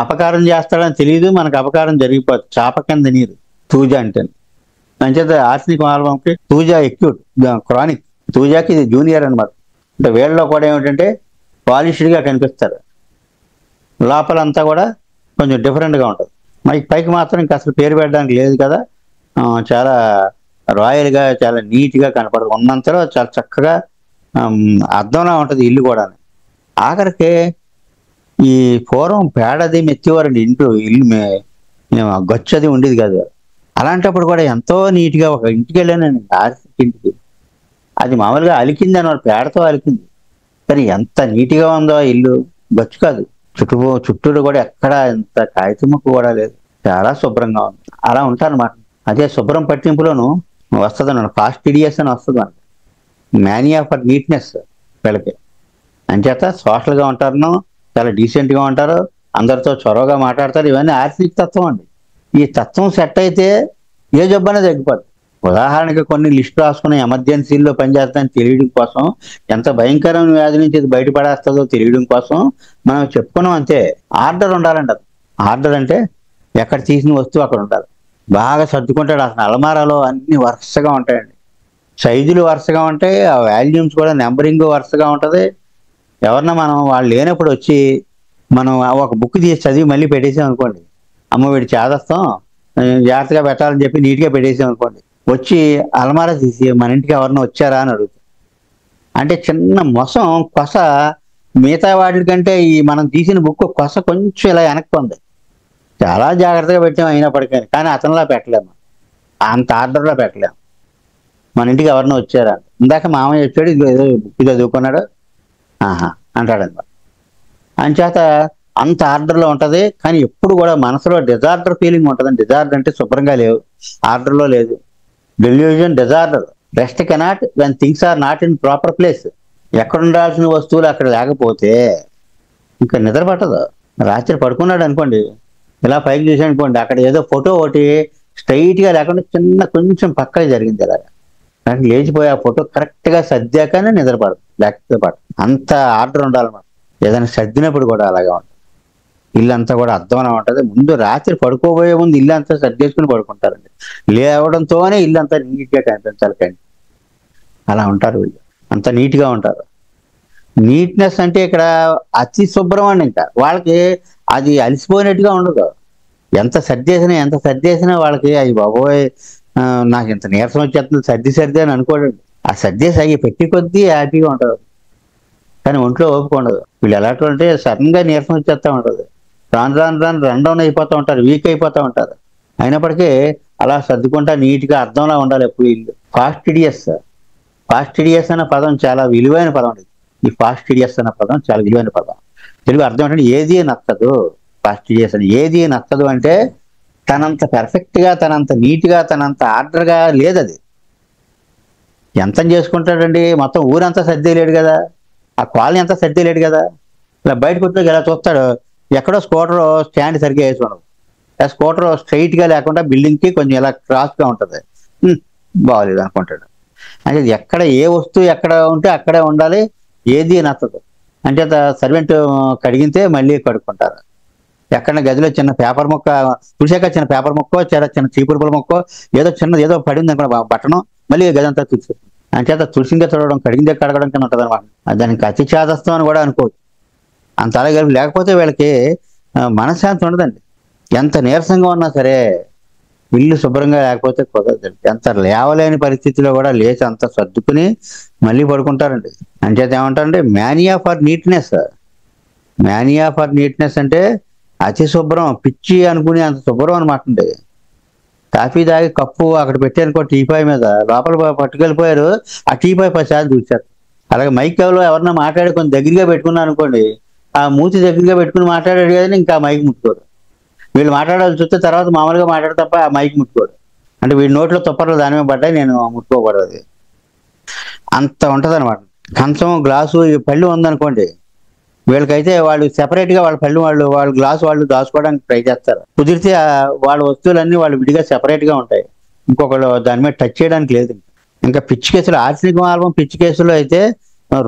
A: అపకారం చేస్తాడని తెలియదు, మనకు అపకారం జరిగిపోతుంది, చాప కింద నీరు తూజా అంటే. అంచేత ఆర్సినిక్ ఆల్బంకి తూజా ఎక్యూట్, క్రానిక్. తూజాకి ఇది జూనియర్ అనమాట. అంటే వీళ్ళలో కూడా ఏమిటంటే పాలిష్డ్గా కనిపిస్తారు, లోపలంతా కూడా కొంచెం డిఫరెంట్గా ఉంటుంది. మనకి పైకి మాత్రం ఇంకా అసలు పేరు పెట్టడానికి లేదు కదా, చాలా రాయల్గా, చాలా నీట్గా కనపడదు. ఉన్నంతలో చాలా చక్కగా అద్దంలా ఉంటుంది ఇల్లు కూడా. ఆఖరికి ఈ పూర్వం పేడది మెత్తేవారండి ఇంట్లో, మేము గచ్చది ఉండేది కాదు. అలాంటప్పుడు కూడా ఎంతో నీట్గా ఒక ఇంటికి వెళ్ళానండి, ఆర్సిక్ ఇంటికి. అది మామూలుగా అలికింది అన్నమాట, పేడతో అలికింది. కానీ ఎంత నీట్గా ఉందో ఇల్లు, గచ్చు కాదు. చుట్టూరు కూడా ఎక్కడ ఎంత కాగితముక్కు కూడా లేదు, చాలా శుభ్రంగా ఉంది. అలా ఉంటారన్నమాట. అదే శుభ్రం పట్టింపులోను వస్తుంది అన్నమాట, ఫాస్టిడియస్ అని వస్తుంది మనకి, మానియా ఫర్ నీట్నెస్ వీళ్ళకి. అంచేత సోషల్గా ఉంటారు, చాలా డీసెంట్గా ఉంటారు, అందరితో చొరవగా మాట్లాడతారు. ఇవన్నీ ఆర్సిక్ తత్వం అండి. ఈ తత్వం సెట్ అయితే ఏ జబ్బు తగ్గిపోద్ది. ఉదాహరణకి కొన్ని లిస్ట్ రాసుకుని ఎమర్జెన్సీల్లో పనిచేస్తానని తెలియడం కోసం, ఎంత భయంకరమైన వ్యాధి నుంచి ఇది బయటపడేస్తుందో తెలియడం కోసం మనం చెప్పుకున్నాం అంతే. ఆర్డర్ ఉండాలండి. అది ఆర్డర్ అంటే ఎక్కడ తీసిన వస్తువు అక్కడ ఉండాలి. బాగా సర్దుకుంటాడు. అసలు అలమారాలో అన్ని వరుసగా ఉంటాయండి, సైజులు వరుసగా ఉంటాయి, ఆ వాల్యూమ్స్ కూడా నెంబరింగ్ వరుసగా ఉంటుంది. ఎవరన్నా మనం వాళ్ళు లేనప్పుడు వచ్చి మనం ఒక బుక్ తీసి చదివి మళ్ళీ పెట్టేసాం అనుకోండి, అమ్మ వీడి చేదస్తాం జాగ్రత్తగా పెట్టాలని చెప్పి నీట్గా పెట్టేసాం అనుకోండి, వచ్చి అలమారా తీసి మన ఇంటికి ఎవరన్నా వచ్చారా అని అడుగుతాం. అంటే చిన్న మొసం కొస మిగతా వాటి కంటే ఈ మనం తీసిన బుక్ కొస కొంచెం ఇలా వెనక్కి ఉంది. చాలా జాగ్రత్తగా పెట్టాం అయినప్పటికీ, కానీ అతనిలా పెట్టలేము, అంత ఆర్డర్లో పెట్టలేము. మన ఇంటికి ఎవరన్నా వచ్చారా, ఇందాక మామయ్య వచ్చాడు ఇది ఏదో బుక్ చదువుకున్నాడు ఆహా అంటాడనమాట. అంచేత అంత ఆర్డర్లో ఉంటుంది, కానీ ఎప్పుడు కూడా మనసులో డిజార్డర్ ఫీలింగ్ ఉంటుందండి. డిజార్డర్ అంటే శుభ్రంగా లేవు, ఆర్డర్లో లేదు. Delusion disorder. Rest cannot when things are not in proper place. ఎక్కడ ఉండాల్సిన వస్తువులు అక్కడ లేకపోతే ఇంకా నిద్ర పట్టదు. రాత్రి పడుకున్నాడు అనుకోండి, ఇలా పైకి చూసాడు అనుకోండి, అక్కడ ఏదో ఫోటో ఒకటి స్ట్రైట్గా లేకుండా చిన్న కొంచెం పక్కన జరిగింది ఇలాగా, నాకు లేచిపోయి ఆ ఫోటో కరెక్ట్గా సర్దాకనే నిద్రపడదు, లేకపోతే పడదు. అంత ఆర్డర్ ఉండాలన్నమాట. ఏదైనా సర్దినప్పుడు కూడా అలాగే ఉంటుంది. ఇల్లు అంతా కూడా అర్థంగా ఉంటుంది. ముందు రాత్రి పడుకోబోయే ముందు ఇల్లు అంతా సర్దేసుకుని పడుకుంటారండి. లేవడంతోనే ఇల్లు అంతా నీట్గా కనిపించాలి, కానీ అలా ఉంటారు వీళ్ళు, అంత నీట్గా ఉంటారు. నీట్నెస్ అంటే ఇక్కడ అతి శుభ్రం అండి. ఇంకా వాళ్ళకి అది అలసిపోయినట్టుగా ఉండదు. ఎంత సర్దేసినా వాళ్ళకి అయ్యి బాబోయ్ నాకు ఇంత నీరసం వచ్చేస్తుంది సర్ది అని అనుకోడండి. ఆ సర్దేసి అయ్యి పెట్టి కొద్దీ హ్యాపీగా ఉంటారు, కానీ ఒంట్లో ఓపిక ఉండదు. వీళ్ళు ఎలాంటి అంటే సడన్ గా నీరసం వచ్చేస్తూ ఉంటుంది, రాను రన్ డౌన్ అయిపోతూ ఉంటారు, వీక్ అయిపోతూ ఉంటారు. అయినప్పటికీ అలా సర్దుకుంటా నీట్గా అర్థంలా ఉండాలి ఎప్పుడు ఇల్లు. ఫాస్టిడియస్ అన్న పదం చాలా విలువైన పదం అండి. ఈ ఫాస్టిడియస్ అన్న పదం చాలా విలువైన పదం. తెలుగు అర్థం ఏంటంటే ఏది నచ్చదు. ఫాస్టిడియస్ అని ఏది నచ్చదు అంటే తనంత పెర్ఫెక్ట్గా, తనంత నీట్గా, తనంత ఆర్డర్గా లేదు అది. ఎంత చేసుకుంటాడండి, మొత్తం ఊరంతా సర్దేలేడు కదా, ఆ కాలనీ అంతా సర్దేలేడు కదా. ఇలా బయటకు వచ్చి ఇలా చూస్తాడు, ఎక్కడో స్కూటర్ స్టాండ్ సరిగ్గా వేసి ఉండదు, ఆ స్కూటర్ స్ట్రైట్గా లేకుండా బిల్డింగ్కి కొంచెం ఇలా క్రాస్గా ఉంటుంది, బాగోలేదు అనుకుంటాడు. అంటే ఎక్కడ ఏ వస్తువు ఎక్కడ ఉంటే అక్కడే ఉండాలి, ఏది నచ్చదు. అంటే సర్వెంట్ కడిగితే మళ్ళీ కడుక్కుంటారు. ఎక్కడ గదిలో చిన్న పేపర్ మొక్క తుడిసాక చిన్న పేపర్ మొక్కో చిన్న చీపురు మొక్క ఏదో పడింది అనుకో బట్టను, మళ్ళీ గది అంతా తుడిచి అంచేత తుడిసిందే తుడవడం కడిగిందే కడగడం కింద ఉంటుంది అనమాట. దానికి అతి చాదస్తం అని కూడా అనుకోవచ్చు. అంత అలాగే లేకపోతే వీళ్ళకి మనశ్శాంతి ఉండదండి. ఎంత నీరసంగా ఉన్నా సరే ఇల్లు శుభ్రంగా లేకపోతే కుదరదండి. ఎంత లేవలేని పరిస్థితిలో కూడా లేచి అంత సర్దుకుని మళ్ళీ పడుకుంటారండి. అంచేత ఏమంటారంటే మ్యానియా ఫర్ నీట్నెస్ అంటే అతి శుభ్రం, పిచ్చి అనుకుని అంత శుభ్రం అనమాట అండి. కాఫీ తాగి కప్పు అక్కడ పెట్టారనుకో టీపాయ్ మీద, లోపల పట్టుకెళ్ళిపోయారు, ఆ టీపాయ్ 10 సార్లు చూశారు. అలాగే మైక్ ఎవరన్నా మాట్లాడి కొంచెం దగ్గరగా పెట్టుకున్నారు అనుకోండి, ఆ మూతి దగ్గరగా పెట్టుకుని మాట్లాడాడు కానీ ఇంకా మైక్ ముట్టుకోడు. వీళ్ళు మాట్లాడాలి చూస్తే తర్వాత మామూలుగా మాట్లాడు తప్ప ఆ మైక్ ముట్టుకోడు. అంటే వీడి నోట్లో తుప్పర్లు దాని మీద పడ్డాయి, నేను ముట్టుకోకూడదు. అంత ఉంటుంది అనమాట. కంచం గ్లాసు ఈ పళ్ళు ఉందనుకోండి, వీళ్ళకైతే వాళ్ళు సెపరేట్గా వాళ్ళ పళ్ళు వాళ్ళ గ్లాసు వాళ్ళు దాచుకోవడానికి ట్రై చేస్తారు. కుదిరితే వాళ్ళ వస్తువులన్నీ వాళ్ళు విడిగా సెపరేట్గా ఉంటాయి, ఇంకొకళ్ళు దాని మీద టచ్ చేయడానికి లేదు. ఇంకా పిచ్చి కేసులు, ఆర్సనిక్ ఆల్బం పిచ్చి కేసులో అయితే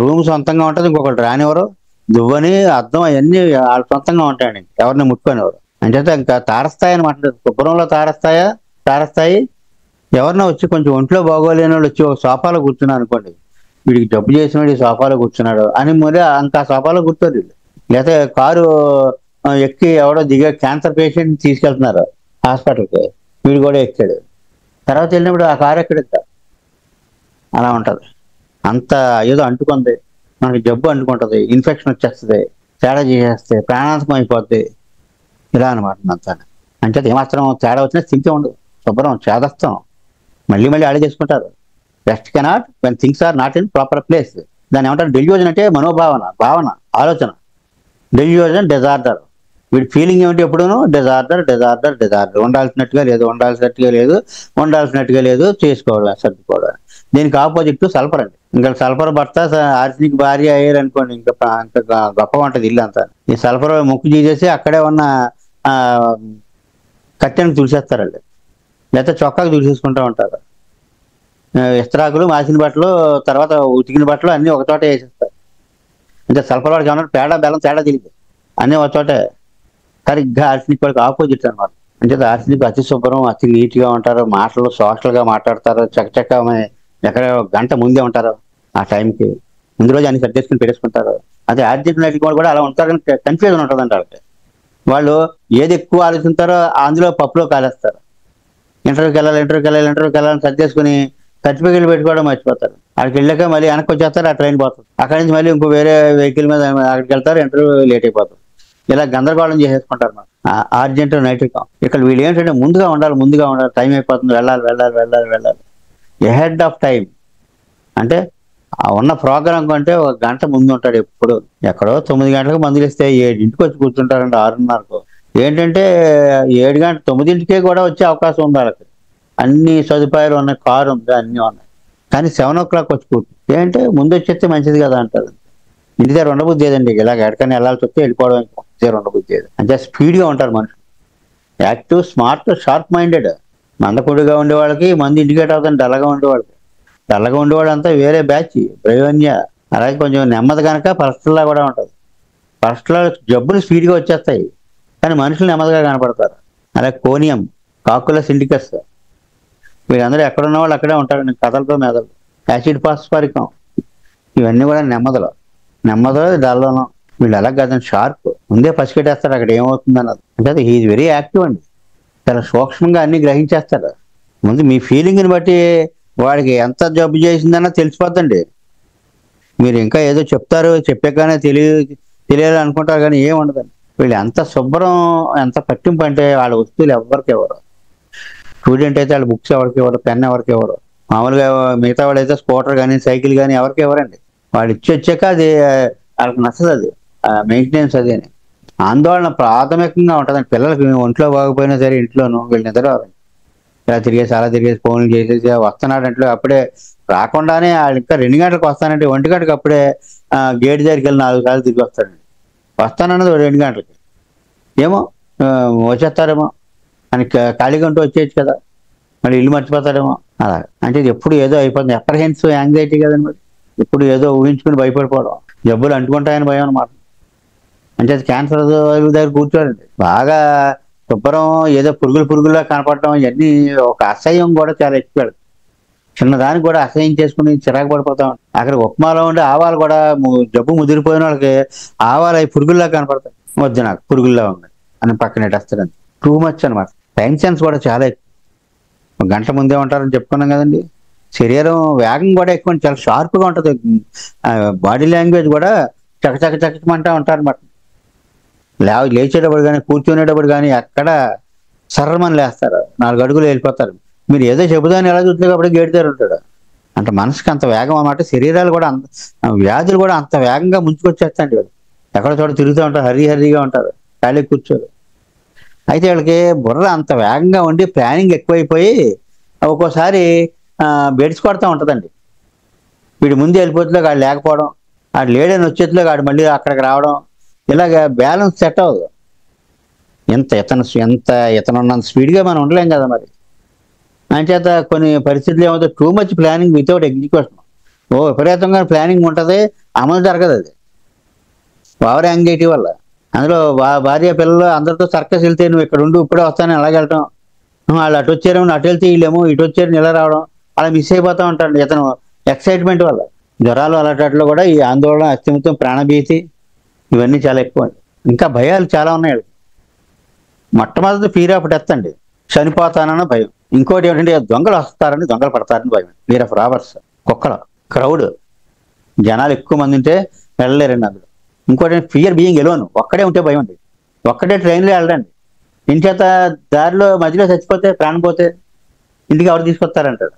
A: రూమ్ సొంతంగా ఉంటుంది, ఇంకొకళ్ళు రానివ్వరు, దువ్వని అద్దం అవన్నీ వాళ్ళ సొంతంగా ఉంటాయండి, ఎవరిని ముట్టుకొనివ్వరు. అంటే ఇంకా తారస్తాయి అనమాట. శుభ్రంలో తారస్తాయి. ఎవరన్నా వచ్చి కొంచెం ఒంట్లో బాగోలేని వాళ్ళు వచ్చి ఒక సోఫాలో కూర్చున్నారు అనుకోండి, వీడికి జబ్బు చేసినాడు ఈ సోఫాలో కూర్చున్నాడు అని మరి అంత సోఫాలో కూర్చోరు వీళ్ళు. లేకపోతే కారు ఎక్కి ఎవడో క్యాన్సర్ పేషెంట్ తీసుకెళ్తున్నారు హాస్పిటల్కి, వీడు కూడా ఎక్కాడు, తర్వాత వెళ్ళినప్పుడు ఆ కారు ఎక్కడెక్కా అలా ఉంటుంది. అంత ఏదో అంటుకుంది, మనకి జబ్బు అంటుకుంటుంది, ఇన్ఫెక్షన్ వచ్చేస్తుంది, తేడా చేసేస్తే ప్రాణాంతకం అయిపోద్ది, ఇలా అనమాట అంతా. అంటే ఏమాత్రం తేడా వచ్చినా స్థితి ఉండదు, శుభ్రం చేదస్తాం, మళ్ళీ ఆడే చేసుకుంటారు. Rest cannot when things are not in proper place. దాన్ని ఏమంటారు, డెల్యూజన్ అంటే భావన, ఆలోచన. Delusion disorder. వీడి ఫీలింగ్ ఏమిటి ఎప్పుడూను డిజార్డర్. ఉండాల్సినట్టుగా లేదు, చేసుకోవాలి, సర్దుకోవడం. దీనికి ఆపోజిట్ సల్ఫర్ అండి. ఇంకా సల్ఫర్ భర్త ఆర్సనిక్ భార్య అయ్యారు అనుకోండి, ఇంకా గొప్పగా ఉంటుంది ఇల్లు అంతా. ఈ సల్ఫర్ ముక్కు తీసేసి అక్కడే ఉన్న కట్టెను తుడిసేస్తారండి, లేకపోతే చొక్కాకు తుడిసేసుకుంటూ ఉంటారు. ఇస్త్రాకులు, మాసిన బట్టలు, తర్వాత ఉతికిన బట్టలు అన్నీ ఒక చోట వేసేస్తారు. అంటే సల్ఫర్ వాడికి ఏమన్నా బెల్లం తేడా తెలియదు, అన్నీ ఒక చోటే. సరిగ్గా ఆర్సనిక్ వాడికి ఆపోజిట్ అనమాట. అంటే ఆర్సనిక్ అతి శుభ్రం, అతి నీట్గా ఉంటారు, మాటలు సోషల్గా మాట్లాడతారు, చక్కచక్క ఎక్కడ గంట ముందే ఉంటారు, ఆ టైంకి ముందు రోజు అన్ని సర్దేసుకుని పెట్టేసుకుంటారు. అదే ఆర్జెంట్ నైట్ కూడా అలా ఉంటారు, కానీ కన్ఫ్యూజన్ ఉంటుంది అంటే వాళ్ళకి. వాళ్ళు ఏది ఎక్కువ ఆలోచిస్తారో అందులో పప్పులో కాలేస్తారు. ఇంటర్వ్యూకి వెళ్ళాలని సర్దేసుకుని సర్టిఫికెట్లు పెట్టుకోవడం మర్చిపోతారు. అక్కడికి వెళ్ళాక మళ్ళీ వెనక్కి వచ్చేస్తారు, ఆ ట్రైన్ పోతారు. అక్కడి నుంచి మళ్ళీ ఇంకో వేరే వెహికల్ మీద అక్కడికి వెళ్తారు, ఇంటర్వ్యూ లేట్ అయిపోతారు. ఇలా గందరగోళం చేసేసుకుంటారు. మనం అర్జెంట్ నైట్రికం. ఇక్కడ వీళ్ళు ఏంటంటే ముందుగా ఉండాలి, టైం అయిపోతుంది, వెళ్ళాలి. ఎహెడ్ ఆఫ్ టైం అంటే ఆ ఉన్న ప్రోగ్రాం కంటే 1 గంట ముందు ఉంటాడు ఎప్పుడు. ఎక్కడో 9 గంటలకు మందులు ఇస్తే 7ంటికి వచ్చి కూర్చుంటారండి, 6:30కు. ఏంటంటే 9ంటికే కూడా వచ్చే అవకాశం ఉంది వాళ్ళకి. అన్ని సదుపాయాలు ఉన్నాయి, కారు ఉంది, అన్నీ ఉన్నాయి. కానీ 7 o'clock వచ్చి కూర్చుంటారు. ఏంటంటే ముందు వచ్చేస్తే మంచిది కదా అంటారు. ఇంటి దగ్గర ఉండబుద్ధి ఏదండి, ఇలాగ ఎక్కడికైనా వెళ్ళాల్సి వస్తే వెళ్ళిపోవడం, ఇంటి దగ్గర ఉండబుద్ధి ఏది అంటే స్పీడ్గా ఉంటారు మనుషులు. Active, smart, sharp minded. మందకొడిగా ఉండే వాళ్ళకి మంది ఇండికేట్ అవుతుంది, డల్లగా ఉండేవాడు అంతా వేరే బ్యాచ్, బ్రైవన్య. అలాగే కొంచెం నెమ్మది కనుక పరస్టల్లా కూడా ఉంటుంది. పరస్టల్లో జబ్బులు స్పీడ్గా వచ్చేస్తాయి, కానీ మనుషులు నెమ్మదిగా కనపడతారు. అలాగే కోనియం, కాకులస్ ఇండికస్, వీళ్ళందరూ ఎక్కడున్న వాళ్ళు అక్కడే ఉంటారు, కథలతో మెదలు. యాసిడ్ ఫాస్ఫరికం, ఇవన్నీ కూడా నెమ్మదిలో డల్లోనూ. వీళ్ళు అలా కాదండి, షార్ప్, ముందే పసిగట్టేస్తారు అక్కడ ఏమవుతుంది అన్నది. అంటే హీఈ్ వెరీ యాక్టివ్ అండి, చాలా సూక్ష్మంగా అన్ని గ్రహించేస్తాడు. ముందు మీ ఫీలింగ్ని బట్టి వాడికి ఎంత జబ్బు చేసిందన్నా తెలిసిపోద్దండి. మీరు ఇంకా ఏదో చెప్తారు, చెప్పాకనే తెలియాలి అనుకుంటారు, కానీ ఏం ఉండదండి. వీళ్ళు ఎంత శుభ్రం, ఎంత పట్టింపు అంటే వాళ్ళ వస్తువులు ఎవరికి ఇవ్వరు. స్టూడెంట్ అయితే వాళ్ళ బుక్స్ ఎవరికి ఇవ్వరు, పెన్ ఎవరికి ఇవ్వరు. మామూలుగా మిగతా వాళ్ళు అయితే స్కూటర్ కానీ సైకిల్ కానీ ఎవరికి ఇవ్వరండి. వాళ్ళు వచ్చాక అది వాళ్ళకి నచ్చదు, అది మెయింటెనెన్స్ అది అని. ఆందోళన ప్రాథమికంగా ఉంటుందండి. పిల్లలకి ఒంట్లో బాగపోయినా సరే ఇంట్లోనూ వీళ్ళు నిద్ర ఇలా తిరిగేసి ఫోన్లు చేసేసి వస్తున్నాడంటే అప్పుడే రాకుండానే వాళ్ళు ఇంకా 2 గంటలకు వస్తానంటే 1 గంటకు అప్పుడే గేట్ దగ్గరికి వెళ్ళి 4 సార్లు తిరిగి వస్తాడండి. వస్తానన్నది 2 గంటలకి. ఏమో వచ్చేస్తారేమో అని ఖాళీగా ఉంటూ వచ్చేయచ్చు కదా, మళ్ళీ ఇల్లు మర్చిపోతారేమో. అలా అంటే ఇది ఎప్పుడు ఏదో అయిపోతుంది. అప్రహెన్స్ యాంగ్జైటీ కదండి, మరి ఇప్పుడు ఏదో ఊహించుకుని భయపడిపోవడం, జబ్బులు అంటుకుంటాయని భయం అనమాట. అంటే క్యాన్సర్ దగ్గర కూర్చోడండి, బాగా శుభ్రం, ఏదో పురుగులా కనపడటం, ఇవన్నీ ఒక అసహ్యం కూడా చాలా ఎక్కువ. చిన్నదానికి కూడా అసహ్యం చేసుకుని చిరాకు పడిపోతాం. అక్కడ ఉప్మాలో ఉండే ఆవాలు కూడా జబ్బు ముదిరిపోయిన వాళ్ళకి ఆవాలు అవి పురుగుల్లా కనపడతాయి. వద్దు నాకు పురుగుల్లా ఉంది అని పక్కనెట్టేస్తారండి. టూ మచ్ అనమాట. టైం సెన్స్ కూడా చాలా ఎక్కువ. 1 గంట ముందే ఉంటారని చెప్పుకున్నాం కదండి. శరీరం వేగం కూడా ఎక్కువ, చాలా షార్ప్గా ఉంటుంది. బాడీ లాంగ్వేజ్ కూడా చకచకమంటా ఉంటారు అనమాట. లేచేటప్పుడు కానీ కూర్చునేటప్పుడు కానీ ఎక్కడ సర్రమని లేస్తారు, 4 అడుగులు వెళ్ళిపోతారు. మీరు ఏదో చెబుదాన్ని ఎలా చూస్తుంది కాబట్టి గేట్ దగ్గర ఉంటాడు. అంటే మనసుకి అంత వేగం అన్నమాట. శరీరాలు కూడా వ్యాధులు కూడా అంత వేగంగా ముంచుకొచ్చేస్తాండి. వాళ్ళు ఎక్కడ చోట తిరుగుతూ ఉంటారు, హరిగా ఉంటారు, ఖాళీ కూర్చోరు. అయితే వీళ్ళకి బుర్ర అంత వేగంగా ఉండి ప్లానింగ్ ఎక్కువైపోయి ఒక్కోసారి బెడ్స్ కొడతా ఉంటుందండి. వీడి ముందు వెళ్ళిపోతులో వాడు లేకపోవడం, వాడు లేడని వచ్చేట్లో వాడు మళ్ళీ అక్కడికి రావడం, ఇలాగ బ్యాలెన్స్ సెట్ అవ్వదు. ఇతనున్నంత స్పీడ్గా మనం ఉండలేం కదా మరి. అంచేత కొన్ని పరిస్థితులు ఏమవుతాయి, too much planning without execution. విపరీతంగా ప్లానింగ్ ఉంటుంది, అమలు జరగదు. అది ఓవర్ యాంగ్జైటీ వల్ల. అందులో భార్య పిల్లలు అందరితో సర్కస్ వెళ్తే నువ్వు ఇక్కడ ఉండి ఇప్పుడే వస్తానని అలాగెళ్ళటం, వాళ్ళు అటు వచ్చారేమో అటు వెళ్తే వీళ్ళేమో ఇటు వచ్చారని ఇలా రావడం, అలా మిస్ అయిపోతూ ఉంటాడు ఇతను ఎక్సైట్మెంట్ వల్ల. జ్వరాలు అలాంటిలో కూడా ఈ ఆందోళన, అస్థిమితం, ప్రాణభీతి ఇవన్నీ చాలా ఎక్కువ. ఇంకా భయాలు చాలా ఉన్నాయి. మొట్టమొదటి ఫియర్ ఆఫ్ డెత్ అండి, చనిపోతానన్న భయం. ఇంకోటి ఏంటంటే దొంగలు వస్తారని, దొంగలు పడతారని భయం. ఫియర్ ఆఫ్ రాబర్స్, కుక్కల క్రౌడ్, జనాలు ఎక్కువ మంది ఉంటే వెళ్ళలేరండి అందులో. ఇంకోటి ఫియర్ బీయింగ్ ఎలోన్, ఒక్కడే ఉంటే భయం అండి. ఒక్కడే ట్రైన్లో వెళ్ళండి, ఇంచేత దారిలో మధ్యలో చచ్చిపోతే, ప్రాణం పోతే ఇంటికి ఎవరు తీసుకొస్తారంటాడు.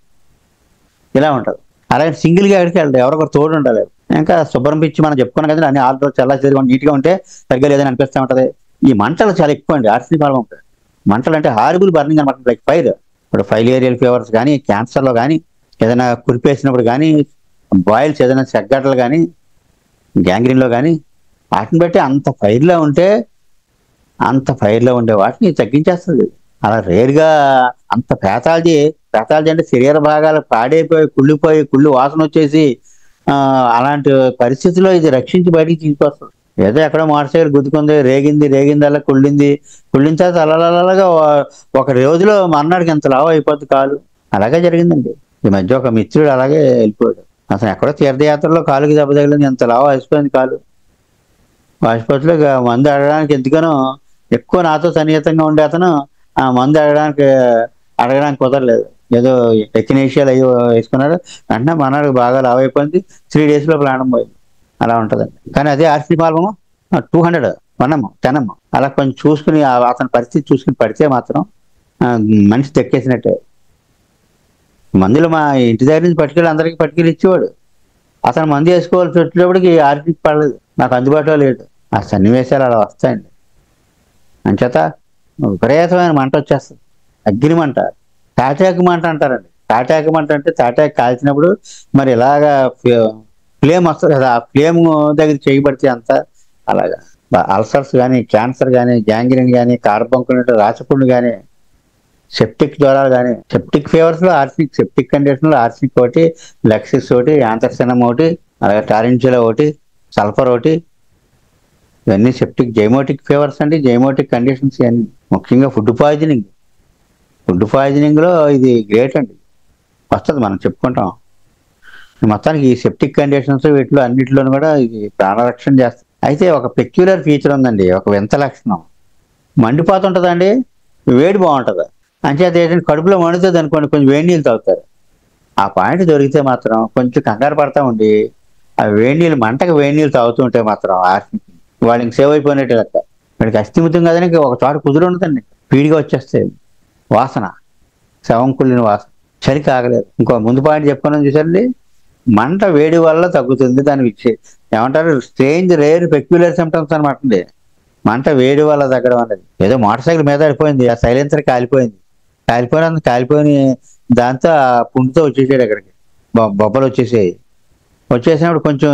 A: ఇలా ఉంటుంది. అలాగే సింగిల్గా ఎక్కడికి వెళ్తాడు, ఎవరొకరు తోడు ఉండాలి. ఇంకా శుభ్రం పిచ్చి మనం చెప్పుకున్నాం కదండి, అన్ని ఆర్డర్ చాలా నీట్గా ఉంటే సరిగ్గా లేదని అనిపిస్తూ ఉంటుంది. ఈ మంటలు చాలా ఎక్కువ అండి, ఆర్సనిక్ ప్రాబ్లం ఉంటుంది. మంటలు అంటే హారిబుల్ బర్నింగ్ అనమాట, లైక్ ఫైర్. ఇప్పుడు ఫైలేరియల్ ఫీవర్స్ కానీ, క్యాన్సర్లో కానీ, ఏదైనా కురిపేసినప్పుడు కానీ, బాయిల్స్ ఏదైనా చెగ్గడ్డలు కానీ, గ్యాంగ్రీన్లో కానీ, వాటిని బట్టి అంత ఫైర్లో ఉండే వాటిని తగ్గించేస్తుంది. అలా రేరుగా అంత పేథాలజీ అంటే శరీర భాగాలు పాడైపోయి కుళ్ళు వాసన వచ్చేసి అలాంటి పరిస్థితుల్లో ఇది రక్షించి బయటికి తీసుకొస్తుంది. ఏదో ఎక్కడో మోటార్ సైకిల్ గుద్దుకుంది, రేగింది అలా కుళ్ళిన తర్వాత అలాగా ఒక రోజులో మర్నాడికి ఎంత లావు అయిపోద్ది కాలు. అలాగే జరిగిందండి. ఈ మధ్య ఒక మిత్రుడు అలాగే వెళ్ళిపోయాడు. అసలు ఎక్కడో తీర్థయాత్రలో కాలుకి దెబ్బ తగిలింది, ఎంత లావు అయిపోయింది కాలు. ఆసుపత్రిలో మందు అడగడానికి ఎందుకనో ఎక్కువ నాతో సన్నిహితంగా ఉండే అతను ఆ మందు అడగడానికి కుదరలేదు. ఏదో ఎక్కినేషియాలు అయ్యో వేసుకున్నారు, వెంటనే మనవాడికి బాగా లావ్ అయిపోయింది. 3 days లో ప్రాణం పోయింది. అలా ఉంటుందండి. కానీ అదే ఆర్సీ పాలము 200 వనము 10 అలా కొంచెం చూసుకుని అతని పరిస్థితి చూసుకుని పడితే మాత్రం ఆ, మనిషి తెక్కేసినట్టే. మందులు మా ఇంటి దగ్గర నుంచి అందరికీ పట్టుకెళ్ళి ఇచ్చేవాడు. అతను మందు వేసుకోవాల్సి వచ్చేటప్పటికి ఆర్సీకి పడలేదు, నాకు అందుబాటులో లేడు. ఆ సన్నివేశాలు అలా వస్తాయండి. అంచేత విపరీతమైన మంట వచ్చేస్తుంది, అగ్ని మంట, తాటాకు మంట అంటారండి. తాటాకు మంట అంటే తాటాకు కాల్చినప్పుడు మరి ఇలాగా ఫ్లేమ్ వస్తుంది కదా, ఆ ఫ్లేమ్ దగ్గర చేయబడితే అంత అలాగా అల్సర్స్ కానీ, క్యాన్సర్ కానీ, గ్యాంగ్రీన్ కానీ, కార్బంకులు, రాచపుండు కానీ, సెప్టిక్ జ్వరాలు కానీ, సెప్టిక్ ఫీవర్స్ లో ఆర్సినిక్, సెప్టిక్ కండిషన్ లో ఆర్సినిక్ ఒకటి, లెక్సిస్ ఒకటి, యాంథ్రసినం ఒకటి, అలాగే టారెంచులా ఒకటి, సల్ఫర్ ఒకటి, ఇవన్నీ సెప్టిక్ జైమోటిక్ ఫీవర్స్ అండి, జైమోటిక్ కండిషన్స్ ఇవన్నీ. ముఖ్యంగా ఫుడ్ పాయిజనింగ్ లో ఇది గ్రేట్ అండి, వస్తుంది మనం చెప్పుకుంటాం. మొత్తానికి ఈ సెప్టిక్ కండిషన్స్ వీటిలో అన్నిటిలోనూ కూడా ఇది ప్రాణరక్షణ చేస్తుంది. అయితే ఒక పెక్యులర్ ఫీచర్ ఉందండి, ఒక వింత లక్షణం. మండిపోతుంటుందండి, వేడి బాగుంటుంది. అంచేత ఏంటంటే కడుపులో మండుతుంది అనుకోండి, కొంచెం వేడి నీళ్ళు తాగుతారు. ఆ పాయింట్ దొరికితే మాత్రం కొంచెం కంగారు పడతా ఉండి ఆ వేడి నీళ్ళు, మంటకు వేడి నీళ్ళు తాగుతూ ఉంటే మాత్రం వాళ్ళకి సేవ్ అయిపోయినట్టు లెక్క. వీడికి అస్థిమితం కదని ఒక చోట కుదురు ఉండదండి, పీడిగా వచ్చేస్తాయి, వాసన, శవం కుళ్ళిన వాసన, చలికి ఆగలేదు. ఇంకో ముందు పాయింట్ చెప్పుకున్నాం చూసండి, మంట వేడి వల్ల తగ్గుతుంది. దానికి ఏమంటారు, స్ట్రేంజ్ రేర్ పెక్యులర్ సిమ్టమ్స్ అనమాట అండి. మంట వేడి వల్ల తగ్గడం అనేది. ఏదో మోటార్ సైకిల్ మీద పడిపోయింది, ఆ సైలెన్సర్ కాలిపోయిన దాంతో ఆ పుండుతో వచ్చేసాడు అక్కడికి, బొబ్బలు వచ్చేసినప్పుడు కొంచెం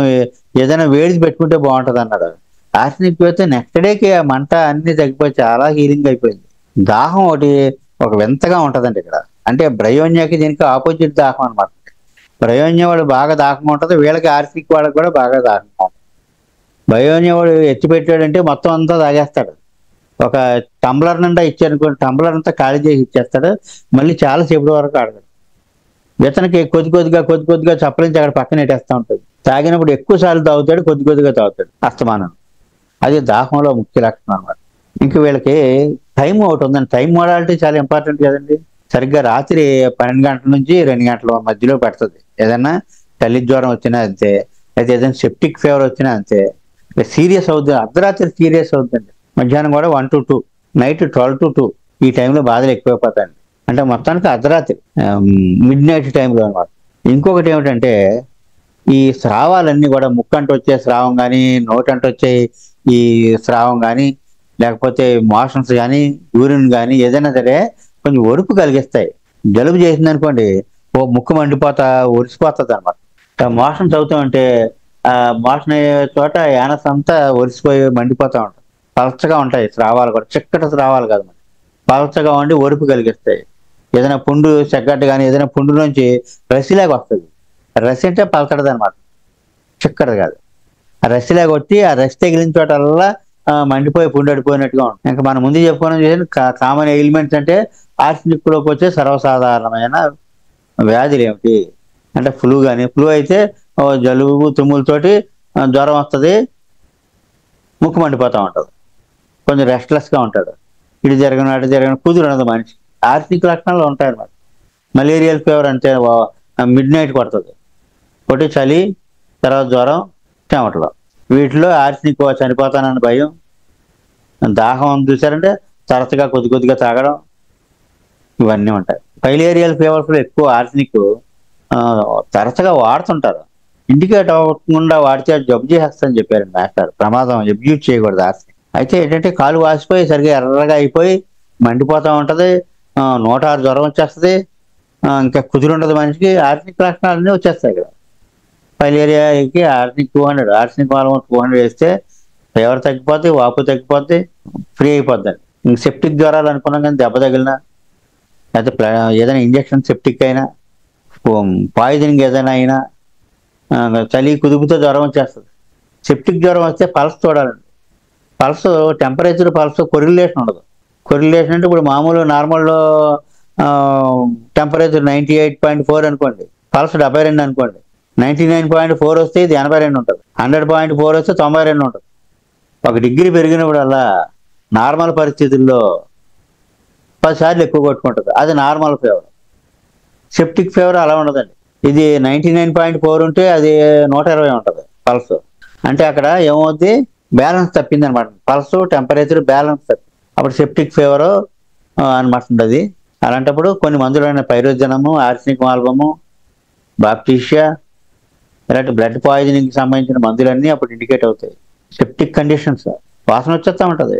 A: ఏదైనా వేడి పెట్టుకుంటే బాగుంటుంది అన్నాడు. ఆర్సెనిక్ పెడితే నెక్స్ట్ డేకి ఆ మంట అన్ని తగ్గిపోయి చాలా హీలింగ్ అయిపోయింది. దాహం ఒకటి ఒక వింతగా ఉంటుందండి ఇక్కడ. అంటే బ్రయోన్యాకి దీనికి ఆపోజిట్ దాహం అనమాట. బ్రయోన్య వాడు బాగా దాహంగా ఉంటుంది, వీళ్ళకి ఆర్సెనిక్ వాళ్ళకి కూడా బాగా దాహంగా ఉంటుంది. బ్రయోన్య వాడు ఎత్తి పెట్టాడంటే మొత్తం అంతా తాగేస్తాడు. ఒక టంబ్లర్ నిండా ఇచ్చారనుకోండి, టంబ్లర్ అంతా ఖాళీ చేసి ఇచ్చేస్తాడు, మళ్ళీ చాలా సేపటి వరకు ఆడతాడు. ఇతనికి కొద్ది కొద్దిగా చప్పరించి అక్కడ పక్కన పెట్టేస్తూ ఉంటుంది. తాగినప్పుడు ఎక్కువ సార్లు తాగుతాడు, కొద్దిగా తాగుతాడు అస్తమానం. అది దాహంలో ముఖ్య లక్షణం అనమాట. ఇంక వీళ్ళకి టైం ఒకటి ఉందండి, టైం మోడాలిటీ చాలా ఇంపార్టెంట్ కదండి. సరిగ్గా రాత్రి 12 గంటల నుంచి 2 గంటల మధ్యలో పెడుతుంది. ఏదైనా తల్లి జ్వరం వచ్చినా అంతే, అయితే ఏదైనా సెప్టిక్ ఫీవర్ వచ్చినా అంతే. సీరియస్ అవుతుంది, అర్ధరాత్రి సీరియస్ అవుతుందండి. మధ్యాహ్నం కూడా 1 to 2, నైట్ 12 to 2 ఈ టైంలో బాధలు ఎక్కువైపోతాయండి. అంటే మొత్తానికి అర్ధరాత్రి, మిడ్ నైట్ టైంలో అనమాట. ఇంకొకటి ఏమిటంటే ఈ స్రావాలన్నీ కూడా, ముక్కంటూ వచ్చే స్రావం కానీ, నోటంటూ వచ్చే ఈ స్రావం కానీ, లేకపోతే మోషన్స్ కానీ, యూరిన్ కానీ, ఏదైనా సరే కొంచెం ఒరుపు కలిగిస్తాయి. జలుబు చేసింది అనుకోండి, ఓ ముక్కు మండిపోతా ఒరిసిపోతుంది అనమాట. మోషన్స్ అవుతూ ఉంటే ఆ మోషన్ అయ్యే చోట యానస్ అంతా ఒరిసిపోయి మండిపోతూ ఉంటుంది. పలచగా ఉంటాయి స్రావాలు కూడా, చిక్కటి స్రావాలు కాదు, పలచగా ఉండి ఒరుపు కలిగిస్తాయి. ఏదైనా పుండు చెగ్గట్టు కానీ, ఏదైనా పుండు నుంచి రసిలాగా వస్తుంది. రసి అంటే పలచడది అనమాట, చిక్కడది కాదు. ఆ రసిలాగా వచ్చి ఆ రసి తగిలిన చోటల్లా మండిపోయి పుండు అడిపోయినట్టుగా ఉంటుంది. ఇంకా మనం ముందు చెప్పుకోవడం చేసి కామన్ ఎయిల్మెంట్స్ అంటే ఆర్సెనిక్లోకి వచ్చే సర్వసాధారణమైన వ్యాధులు ఏమిటి అంటే ఫ్లూ అయితే జలుబు తుమ్ములతోటి జ్వరం వస్తుంది, ముక్కు మండిపోతూ ఉంటుంది, కొంచెం రెస్ట్లెస్గా ఉంటాడు, ఇటు జరగని కుదురనదు మనిషి. ఆర్సెనిక్ లక్షణాలు ఉంటాయి అన్నమాట. మలేరియల్ ఫీవర్ అంటే మిడ్ నైట్ కొడుతుంది, ఒకటి చలి, తర్వాత జ్వరం, చెమటలు. వీటిలో ఆర్సెనిక్ చనిపోతానని భయం, దాహం చూసారంటే తరచుగా కొద్దిగా తాగడం, ఇవన్నీ ఉంటాయి. ఫైలేరియల్ ఫీవర్స్లో ఎక్కువ ఆర్సెనిక్ తరచుగా వాడుతుంటారు. ఇండికేట్ అవ్వకుండా వాడితే జబ్బు చేసేస్తని చెప్పారు మాస్టర్. ప్రమాదం, ఎబ్యూజ్ చేయకూడదు ఆర్సెనిక్. అయితే ఏంటంటే కాలు వాసిపోయి సరిగ్గా ఎర్రగా అయిపోయి మండిపోతూ ఉంటుంది, 106 జ్వరం వచ్చేస్తుంది, ఇంకా కుదురుండదు మనిషికి. ఆర్సెనిక్ లక్షణాలన్నీ వచ్చేస్తాయి ఇక్కడ. ఫైలేరియాకి ఆర్సెనిక్ 200, ఆర్సెనిక్ 200 వేస్తే ఫీవర్ తగ్గిపోద్ది, వాపు తగ్గిపోద్ది, ఫ్రీ అయిపోద్దండి. ఇంక సెప్టిక్ జ్వరాలు అనుకున్నాం కానీ దెబ్బ తగిలినా, లేకపోతే ఏదైనా ఇంజక్షన్ సెప్టిక్ అయినా, పాయిజనింగ్ ఏదైనా అయినా, చలి కుదుపుతో జ్వరం వచ్చేస్తుంది. సెప్టిక్ జ్వరం వస్తే పల్స్ చూడాలండి. పల్స్ టెంపరేచర్, పల్స్ కొరిలేషన్ ఉండదు. కొరిలేషన్ అంటే ఇప్పుడు మామూలు నార్మల్లో టెంపరేచర్ 98.4 అనుకోండి, పల్స్ 72 అనుకోండి. 99.4 వస్తే ఇది 82 ఉంటుంది, 100.4 వస్తే 92 ఉంటుంది. 1 డిగ్రీ పెరిగినప్పుడు అలా నార్మల్ పరిస్థితుల్లో 10 సార్లు ఎక్కువ కొట్టుకుంటుంది, అది నార్మల్ ఫీవర్. సెప్టిక్ ఫీవర్ అలా ఉండదండి. ఇది 99.4 ఉంటే అది 120 ఉంటుంది పల్స్. అంటే అక్కడ ఏమవుద్ది, బ్యాలెన్స్ తప్పింది అనమాట. పల్స్ టెంపరేచర్ బ్యాలెన్స్ తప్పింది, అప్పుడు సెప్టిక్ ఫీవర్ అనమాట అది. అలాంటప్పుడు కొన్ని మందులైన పైరోజనము, ఆర్సినిక్ ఆల్బము, బాప్టిషియా ఇలాంటి బ్లడ్ పాయిజనింగ్కి సంబంధించిన మందులన్నీ అప్పుడు ఇండికేట్ అవుతాయి. సెప్టిక్ కండిషన్స్, వాసన వచ్చేస్తూ ఉంటుంది,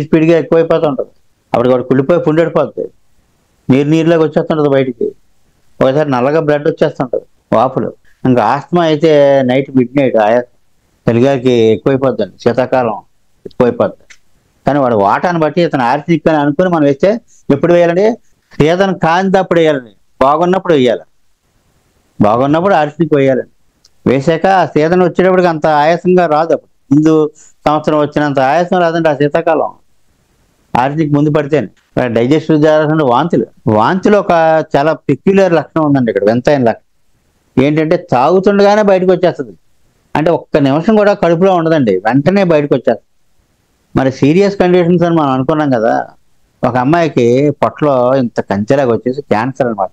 A: స్పీడ్గా ఎక్కువైపోతూ ఉంటుంది. అప్పుడు వాడు కుళ్ళిపోయి పుండెడిపోతుంది, నీరులాగా వచ్చేస్తుంటుంది బయటికి. ఒకసారి నల్లగా బ్లడ్ వచ్చేస్తుంటుంది, వాపులు. ఇంకా ఆస్తమా అయితే నైట్ మిడ్ నైట్ చలిగారికి ఎక్కువైపోద్దండి, శీతాకాలం ఎక్కువైపోద్ది. కానీ వాడు వాటాన్ని బట్టి ఇతను ఆర్సినిక్ అని అనుకుని మనం వేస్తే ఎప్పుడు వేయాలండి, సీజన్ కానిదప్పుడు వేయాలండి, బాగున్నప్పుడు వేయాలి. బాగున్నప్పుడు ఆర్సినిక్ వేయాలండి. వేసాక ఆ సీజన్ వచ్చేటప్పటికి అంత ఆయాసంగా రాదు. అప్పుడు ముందు సంవత్సరం వచ్చినంత ఆయాసం రాదండి ఆ శీతాకాలం ఆర్సినిక్ ముందు పడితేనే. డైజెస్టివ్ జాగ్రత్త, వాంతిలో ఒక చాలా పెక్యులర్ లక్షణం ఉందండి ఇక్కడ, వింతైన లక్షణం ఏంటంటే తాగుతుండగానే బయటకు వచ్చేస్తుంది. అంటే ఒక్క నిమిషం కూడా కడుపులో ఉండదండి, వెంటనే బయటకు వచ్చేస్తుంది. మరి సీరియస్ కండిషన్స్ అని మనం అనుకున్నాం కదా. ఒక అమ్మాయికి పొట్టలో ఇంత కంచెలాగా వచ్చేసి క్యాన్సర్ అనమాట.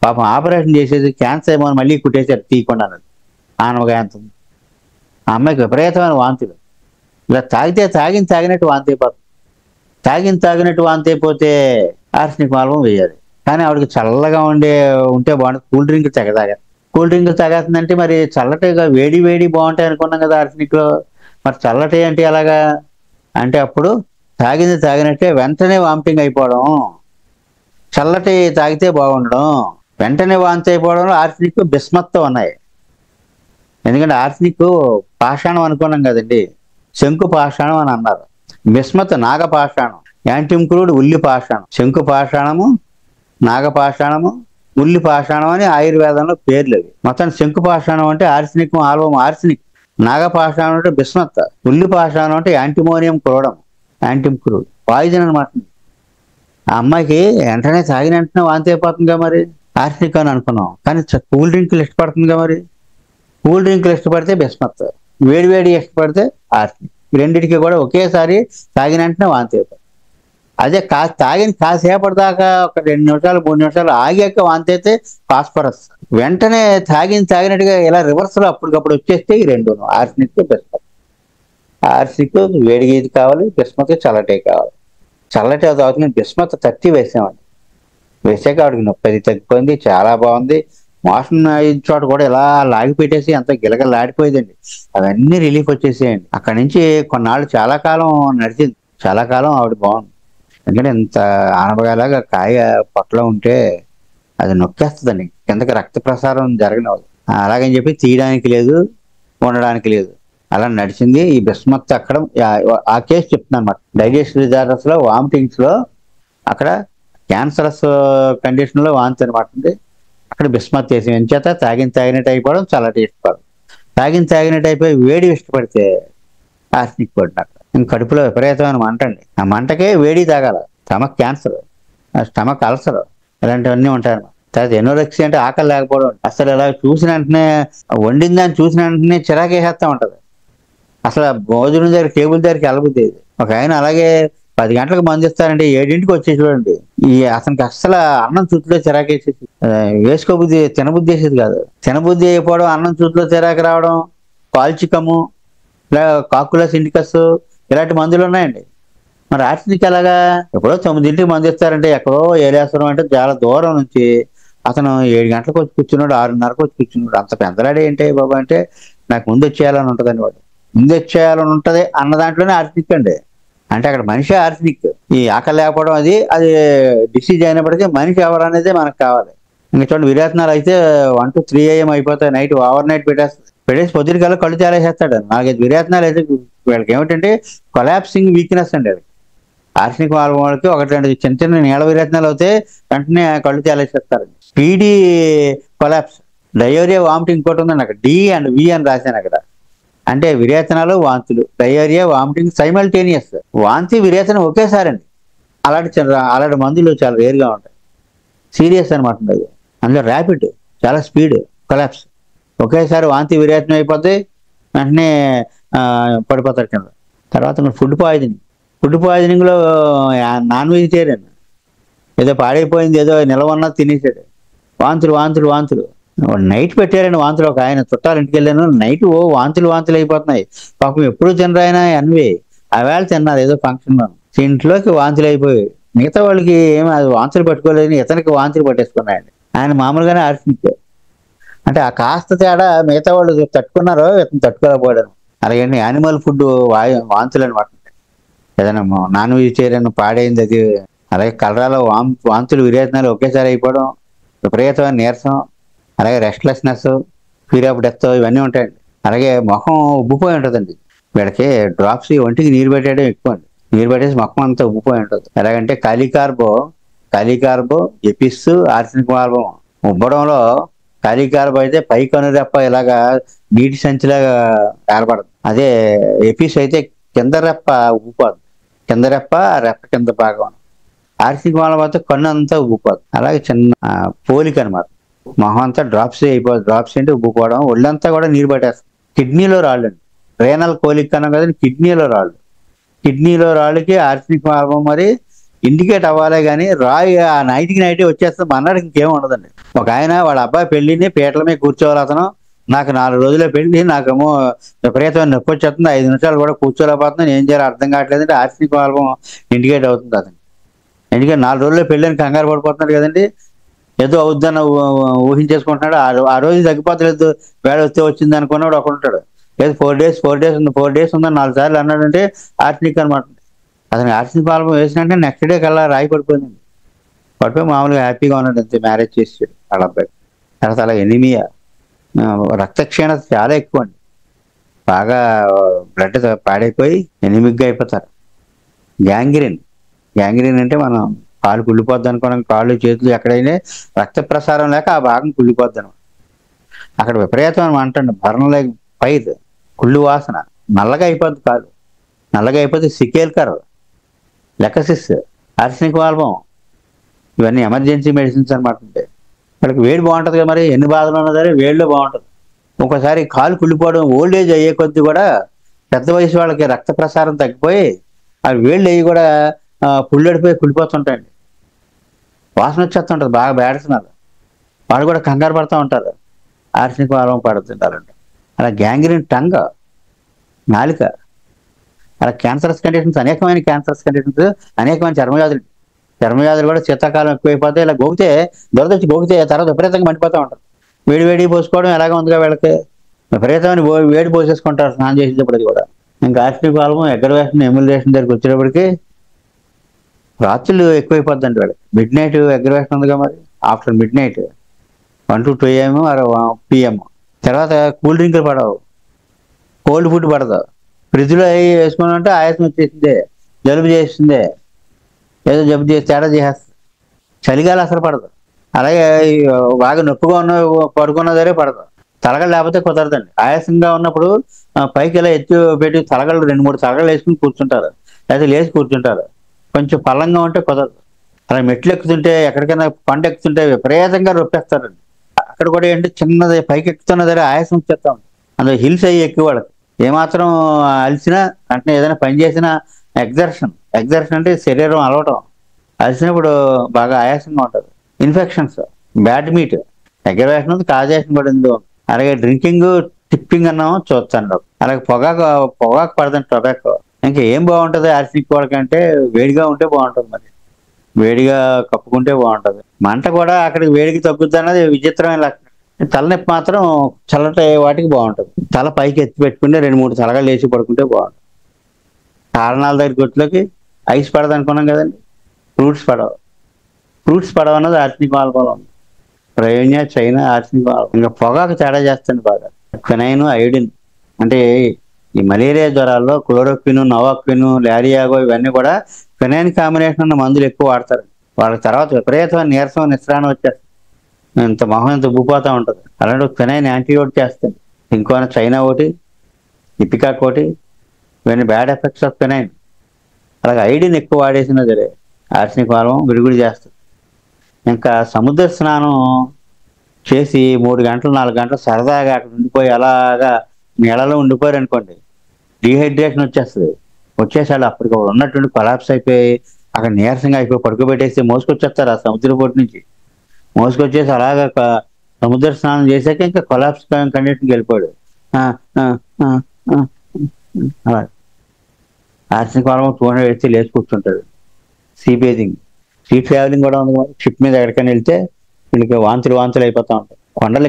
A: పాపం ఆపరేషన్ చేసేసి క్యాన్సర్ ఏమో మళ్ళీ కుట్టేసారు తీయకుండా, ఆనవగా ఎంత. ఆ అమ్మాయికి విపరీతమైన వాంతులు, ఇలా తాగినట్టు వాంతి అయిపోతుంది. తాగినట్టు వాంతి అయిపోతే ఆర్సినిక్ ఆల్బం వేయాలి. కానీ ఆవిడకి చల్లగా ఉంటే బాగుంటుంది. కూల్ డ్రింక్ తాగేస్తుందంటే మరి చల్లటిగా వేడి బాగుంటాయి అనుకున్నాం కదా ఆర్సినిక్లో. మరి చల్లటి అంటే ఎలాగా అంటే అప్పుడు తాగినట్టే వెంటనే వామిటింగ్ అయిపోవడం, చల్లటి తాగితే బాగుండడం, వెంటనే వాంతి అయిపోవడంలో ఆర్సినిక్ బిస్మత్తో ఉన్నాయి. ఎందుకంటే ఆర్సినిక్ పాషాణం అనుకున్నాం కదండి, శంకు పాషాణం అని అన్నారు. బిస్మత్ నాగపాషాణం, యాంటిమ్క్రూడ్ ఉల్లి పాషాణం. శంకు పాషాణము, నాగపాషాణము, ఉల్లి పాషాణం అని ఆయుర్వేదంలో పేర్లు అవి. మొత్తం శంకు పాషాణం అంటే ఆర్సినిక్ ఆల్బం ఆర్సినిక్, నాగపాషాణం అంటే బిస్మత్, ఉల్లి పాషాణం అంటే యాంటిమోనియం క్రోడం, యాంటిమ్క్రూడ్ పాయిజన్ అనమాట. ఆ అమ్మాయికి వెంటనే తాగిన వెంటనే వాంతి అయిపోతుందిగా, మరి ఆర్సినిక్ అని అనుకున్నాం. కానీ కూల్ డ్రింకులు ఇష్టపడుతుందిగా, మరి కూల్ డ్రింకులు ఇష్టపడితే బిస్మత్, వేడి ఇష్టపడితే ఆర్సినిక్. రెండింటికి కూడా ఒకేసారి తాగిన వెంటనే వాంతి అయిపోతుంది. అదే కాసేపటి దాకా ఒక 2 నిమిషాలు 3 నిమిషాలు ఆగాక వాంతి అయితే ఫాస్ఫరస్. వెంటనే తాగినట్టుగా ఇలా రివర్స్లో అప్పటికప్పుడు వచ్చేస్తే ఈ రెండు, ఆర్సినిక్ బిస్మత్. ఆర్సినిక్ వేడిగేది కావాలి, బిస్మత్ చల్లటే కావాలి. చల్లటి తాగుతుంది, బిస్మత్ 30 వేసామండి. వేసాక ఆవిడకి నొప్పి అది తగ్గిపోయింది, చాలా బాగుంది. మోషన్ అయిన చోట కూడా ఇలా లాగి పెట్టేసి అంత గిలగలాడిపోయిందండి, అవన్నీ రిలీఫ్ వచ్చేసేయండి. అక్కడి నుంచి కొన్నాళ్ళు చాలా కాలం నడిచింది, చాలా కాలం ఆవిడ బాగుంది. ఎందుకంటే ఇంత ఆనపకాయలాగా కాయ పొట్టలో ఉంటే అది నొక్కేస్తుందండి, కిందకి రక్త ప్రసారం జరగనవదు. అలాగని చెప్పి తీయడానికి లేదు, ఉండడానికి లేదు, అలా నడిచింది. ఈ బిస్మత్ అక్కడ ఆ కేసు చెప్తున్నాను అనమాట. డైజెస్టివ్ డిజార్డర్స్ లో, వామిటింగ్స్ లో, అక్కడ క్యాన్సరస్ కండిషన్ లో వాంతి అనమాట ఉంది. అక్కడ బిస్మత్ చేసి ఎంచేత తాగినట్టు అయిపోవడం, చల్లటి ఇష్టపడడం. తాగినట్టు అయిపోయి వేడి ఇష్టపడితే ఆర్సినిక్ పడినట్టు. ఇంక కడుపులో విపరీతమైన మంట అండి, ఆ మంటకే వేడి తాగాల. స్టమక్ క్యాన్సర్, స్టమక్ అల్సర్ ఇలాంటివన్నీ ఉంటాయన్నమాట. తర్వాత ఎనోరెక్సియా అంటే ఆకలి లేకపోవడం. అసలు ఇలా చూసిన వెంటనే, వండిందని చూసిన వెంటనే చిరాకేసేస్తూ ఉంటుంది. అసలు భోజనం దగ్గర టేబుల్ దగ్గరికి వెళ్ళబుద్ది. ఒక ఆయన అలాగే 10 గంటలకు మంది ఇస్తారంటే 7ంటికి వచ్చేసి చూడండి, అతనికి అసలు అన్నం చుట్టులో చిరాకేసేసి తినబుద్ధి వేసేది కాదు. తినబుద్ధి అయిపోవడం, అన్నం చుట్టులో చిరాకు రావడం, కాల్చికము, ఇలా కాకులస్ ఇండికస్ ఇలాంటి మందులు ఉన్నాయండి. మరి ఆర్సినిక్ ఎలాగా? ఎప్పుడో 9ంటికి మంది ఇస్తారంటే ఎక్కడో ఏలేశ్వరం అంటే చాలా దూరం నుంచి అతను 7 గంటలకు వచ్చి కూర్చున్నాడు, 6:30కు వచ్చి కూర్చున్నాడు. అంత పెద్దలాడే ఏంటి బాబా అంటే, నాకు ముందు వచ్చేయాలని ఉంటుందండి. వాడు ముందు వచ్చేయాలని ఉంటుంది అన్న దాంట్లోనే ఆర్సినిక్ అండి. అంటే అక్కడ మనిషి ఆర్సినిక్. ఈ ఆకలి లేకపోవడం అది డిసీజ్ అయినప్పటికీ మనిషి ఎవరు అనేది మనకు కావాలి. ఇంకా చూడండి, విరేచనాలు అయితే 1 to 3 AM అయిపోతాయి. నైట్ ఓవర్ నైట్ పెట్టేసి పొద్దుటికల్లా కళ్ళు తేలేసేస్తాడు. 4-5 విరేచనాలు అయితే వీళ్ళకి ఏమిటంటే కొలాప్సింగ్ వీక్నెస్ అండి. అది ఆర్సినిక్ వాళ్ళకి 1-2 చిన్న నీళ్ళ విరేచనాలు అవుతే వెంటనే కళ్ళు తేలేసేస్తారు. Speedy collapse. డయోరియా, వామిటింగ్ ఇంకోటి ఉందండి అక్కడ, D and V అని రాశాను అక్కడ. అంటే విరేచనాలు, వాంతులు, డయోరియా, వామిటింగ్ సైమల్టేనియస్. వాంతి విరేచనం ఒకేసారి అండి. అలాంటి మందులు చాలా రేర్గా ఉంటాయి. సీరియస్ అనమాట అది. అందులో ర్యాపిడ్, చాలా స్పీడ్ కొలాప్స్. ఒకేసారి వాంతి విరేచనం అయిపోతే వెంటనే పడిపోతారు కింద. తర్వాత ఫుడ్ పాయిజనింగ్. ఫుడ్ పాయిజనింగ్లో నాన్ వెజిటేరియన్, ఏదో పాడైపోయింది ఏదో నిలవన్నా తినేసాడు. వాంతులు వాంతులు వాంతులు. నైట్ పెట్టారండి వాంతులు. ఒక ఆయన చుట్టాలు ఇంటికి వెళ్ళాను, నైట్ వాంతులు వాంతులు అయిపోతున్నాయి. పాపం ఎప్పుడు తినరు ఆయన అన్వి. ఆవేళ తిన్నారు ఏదో ఫంక్షన్లో, ఇంట్లోకి వాంతులు అయిపోయి మిగతా వాళ్ళకి ఏమి అది వాంతులు పట్టుకోలేదని ఇతనికి వాంతులు పట్టేసుకున్నాయండి. ఆయన మామూలుగానే ఆర్సించారు. అంటే ఆ కాస్త తేడా మిగతా వాళ్ళు తట్టుకున్నారో ఇతను తట్టుకోలేకపోయాడు. అలాగే యానిమల్ ఫుడ్ వాంతులు అనమాట. ఏదైనా నాన్ వెజిటేరియన్ పాడైంది అది. అలాగే కలరాలో వాంతులు విరేచనాలు ఒకేసారి అయిపోవడం, విపరీతమైన నీరసం, అలాగే రెస్ట్లెస్నెస్, ఫీర్ ఆఫ్ డెత్ ఇవన్నీ ఉంటాయండి. అలాగే ముఖం ఉబ్బిపోయి ఉంటుందండి. వీళ్ళకి డ్రాప్స్ ఒంటికి నీరు పెట్టేయడం ఎక్కువ అండి. నీరు పెట్టేసి ముఖం అంతా ఉబ్బిపోయి ఉంటుంది. ఎలాగంటే కాలికార్బో ఎపిస్ ఆర్సినిక్ మార్గం. ఉబ్బడంలో కాలికార్బో అయితే పై కనురెప్ప ఇలాగా నీటి సంచిలాగా ఏర్పడదు. అదే ఎపిస్ అయితే కింద రెప్ప ఉబ్బిపోదు. కింద రెప్ప రెప్ప కింద భాగం. ఆర్సినిక్ మార్గం అయితే కన్ను అంతా ఉబ్బిపోదు. అలాగే చిన్న పోలిక అనమాట. మొహం అంతా డ్రాప్స్ అయిపోదు. డ్రాప్స్ అంటే ఉబ్బిపోవడం, ఒళ్ళంతా కూడా నీరు పట్టేస్తుంది. కిడ్నీలో రాళ్ళు అండి. రేనల్ కోలిక్ అన్నాం కదండి, కిడ్నీలో రాళ్ళు. కిడ్నీలో రాళ్ళకి ఆర్సినిక్ మార్గం మరి ఇండికేట్ అవ్వాలే కానీ రాయి ఆ నైట్కి నైటే వచ్చేస్తే మన్నాడికి ఇంకేం ఉండదండి. ఒక ఆయన వాళ్ళ అబ్బాయి పెళ్ళిని పీటల మీద కూర్చోవాలి. అతను నాకు 4 రోజులే పెళ్ళి, నాకేమో విపరీతమైన నొప్పి వచ్చేస్తుంది, 5 నిమిషాలు కూడా కూర్చోలేకపోతున్నాను, ఏం చేయాలో అర్థం కావట్లేదు అంటే ఆర్సినిక్ మార్గం ఇండికేట్ అవుతుంది అతను. ఎందుకంటే 4 రోజుల్లో పెళ్ళని కంగారు పడిపోతున్నాడు కదండి. ఏదో అవుద్దని ఊహించేసుకుంటున్నాడు. ఆ రోజు తగ్గిపోతలేదు, వేళ వస్తే వచ్చింది అనుకున్నాడు ఒకడు ఉంటాడు. లేదు 4 డేస్ ఉందని 4 సార్లు అన్నాడంటే ఆర్సినిక్ అనమాట. అతను ఆర్సినిక్ పాల్పం వేసినంటే నెక్స్ట్ డే కల్లా రాయి పడిపోయింది. పడిపోయి మామూలుగా హ్యాపీగా ఉన్నాడు అంతే. మ్యారేజ్ చేసాడు వాళ్ళ అబ్బాయి. తర్వాత అలా ఎనిమియా, రక్తక్షీణత చాలా ఎక్కువ అండి. బాగా బ్లడ్ పాడైపోయి ఎనిమిగ్గా అయిపోతారు. గ్యాంగ్రీన్ అంటే మనం కాలు కుళ్ళిపోద్ది అనుకోవడం, కాళ్ళు చేతులు ఎక్కడైనా రక్త ప్రసారం లేక ఆ భాగం కుళ్ళిపోద్ది అనమాట. అక్కడ విపరీతమైన అంటండి, భరణలే పైర్, కుళ్ళు వాసన, నల్లగా అయిపోద్ది కాలు. నల్లగా అయిపోతే సికేల్కర్, లెకసిస్, ఆర్సినిక్ వాల్వం, ఇవన్నీ ఎమర్జెన్సీ మెడిసిన్స్ అనమాట. వాళ్ళకి వేడి బాగుంటుంది కదా, మరి ఎన్ని బాధలు ఉన్నా సరే వేడిలో బాగుంటుంది. ఒకసారి కాలు కుళ్ళిపోవడం, ఓల్డ్ ఏజ్ అయ్యే కొద్దీ కూడా పెద్ద వయసు వాళ్ళకి రక్త ప్రసారం తగ్గిపోయి ఆ వేళ్ళు అవి కూడా పుల్లడిపోయి కుళ్ళిపోతుంటాయండి. వాసన వచ్చేస్తుంటుంది, బాగా బేడుస్తున్నారు. వాళ్ళు కూడా కంగారు పడుతూ ఉంటారు, ఆర్సినిక్ వాల్వం పడుతుంటారంట. అలా గ్యాంగ్రీన్ టంగ్, నాలిక. అలా క్యాన్సరస్ కండిషన్స్, అనేకమైన క్యాన్సరస్ కండిషన్స్, అనేకమైన చర్మవ్యాధులు కూడా శీతాకాలం ఎక్కువైపోతే ఇలా గోకితే, దొరదొచ్చి గోకితే తర్వాత విపరీతంగా మండిపోతూ ఉంటారు. వేడి పోసుకోవడం ఎలాగ ఉందిగా వీళ్ళకి, విపరీతమైన వేడి పోసేసుకుంటారు స్నానం చేసేటప్పటికి కూడా. ఇంకా ఆర్సినిక్ వాల్వం ఎగ్రవేషన్ ఎమ్యులేషన్ దగ్గరికి వచ్చేటప్పటికి రాత్రులు ఎక్కువైపోద్దండి వాళ్ళకి. మిడ్ నైట్ ఎగ్రవేషన్ ఉందిగా మరి, after midnight 1 to 2 AM or PM. తర్వాత కూల్ డ్రింకులు పడవు, కోల్డ్ ఫుడ్ పడదు. ఫ్రిడ్జ్లో అవి వేసుకున్నామంటే ఆయాసం వచ్చేసిందే, జలుబు చేస్తుంది, ఏదో జబ్బు చేసి తేడా చేసేస్తుంది. చలిగాలి అసలు పడదు. అలాగే బాగా నొప్పిగా ఉన్న పడుకున్న సరే పడదు. తలగలు లేకపోతే కుదరదండి. ఆయాసంగా ఉన్నప్పుడు పైకి ఇలా ఎత్తి పెట్టి తలగలు 2-3 తలగలు వేసుకుని కూర్చుంటారు, లేదా లేచి కూర్చుంటారు. కొంచెం పల్లంగా ఉంటే కుదరదు. అలా మెట్లు ఎక్కుతుంటే, ఎక్కడికైనా కొండ ఎక్కుతుంటే విపరీతంగా రొప్పేస్తారండి. అక్కడ కూడా ఏంటి, చిన్నది పైకి ఎక్కుతున్నా సరే ఆయాసం వచ్చేస్తా ఉంటుంది. అందులో హిల్స్ అయ్యి ఎక్కువ వాళ్ళకి. ఏమాత్రం అలిసినా అంటే ఏదైనా పని చేసినా ఎగ్జర్షన్ అంటే శరీరం అలవటం. అలిసినప్పుడు బాగా ఆయాసంగా ఉంటుంది. ఇన్ఫెక్షన్స్, బ్యాడ్ మీట్, ఎగ్రవేషన్ ఉంది, కాజేషన్ కూడా ఉంది. అలాగే డ్రింకింగ్, టిప్పింగ్ అన్నాము చూస్తాను. అలాగే పొగాకు పడదండి, టొబాకో. ఇంకా ఏం బాగుంటుంది ఆర్సినిక్ వాళ్ళకంటే, వేడిగా ఉంటే బాగుంటుంది. మరి వేడిగా కప్పుకుంటే బాగుంటుంది. మంట కూడా అక్కడికి వేడికి తగ్గుద్ది అన్నది విచిత్రమైన లక్షణం. తలనొప్పి మాత్రం చల్లటి వాటికి బాగుంటుంది. తల పైకి ఎత్తి పెట్టుకుంటే 2-3 తలగాలు లేచి పడుకుంటే బాగుంటుంది. కారణాల దగ్గర గుర్తులోకి ఐస్ పడదు అనుకున్నాం కదండి, ఫ్రూట్స్ పడవ అన్నది ఆర్సినిక్ వాల్వం ఉంది. ప్రయోజన చైనా ఆర్సినిక్ వాల్వం. ఇంకా పొగాకు తేడా చేస్తుంది బాగా. ఫినైన్, అయోడిన్. అంటే ఈ మలేరియా జ్వరాల్లో క్లోరోక్విన్, నోవాక్విన్, లారియాగో ఇవన్నీ కూడా ఫినైన్ కాంబినేషన్ ఉన్న మందులు ఎక్కువ వాడతారు. వాళ్ళ తర్వాత విపరీతమైన నీరసం, నిస్రాణం వచ్చేస్తుంది. ఇంత మొహం ఇంత ఉబ్బిపోతూ ఉంటుంది. అలాంటి ఫినైన్ యాంటీడోట్ చేస్తుంది. ఇంకో చైనా ఒకటి, ఇపికాక్ ఒకటి, ఇవన్నీ బ్యాడ్ ఎఫెక్ట్స్ ఆఫ్ ఫినైన్. అలాగే ఐడిన్ ఎక్కువ వాడేసినా సరే ఆర్సినిక్ వాల్వం విరుగుడు చేస్తుంది. ఇంకా సముద్ర స్నానం చేసి 3 గంటలు 4 గంటలు సరదాగా అక్కడ ఉండిపోయి అలాగా నీళ్ళలో ఉండిపోయారు అనుకోండి, డీహైడ్రేషన్ వచ్చేస్తుంది. వచ్చేసాడు అప్పటికి ఉన్నటువంటి కొలాప్స్ అయిపోయి అక్కడ నీరసంగా అయిపోయి పడుకోబెట్టేసి మోసుకొచ్చేస్తారు ఆ సముద్రపోటు నుంచి. మోసుకొచ్చేసి అలాగా సముద్ర స్నానం చేశాక ఇంకా కొలాప్స్ కండిషన్కి వెళ్ళిపోయాడు. ఆ, ఆ, ఆ, ఆ, అలా ఆర్సనిక్ వాల్వం 200 వేస్తే లేచి కూర్చుంటాడు. సీ బేజింగ్, సీ ట్రావెలింగ్ కూడా ఉంది. షిప్ మీద ఎక్కడికైనా వెళ్తే వీళ్ళకి వాంతులు అయిపోతా ఉంటాయి. కొండలు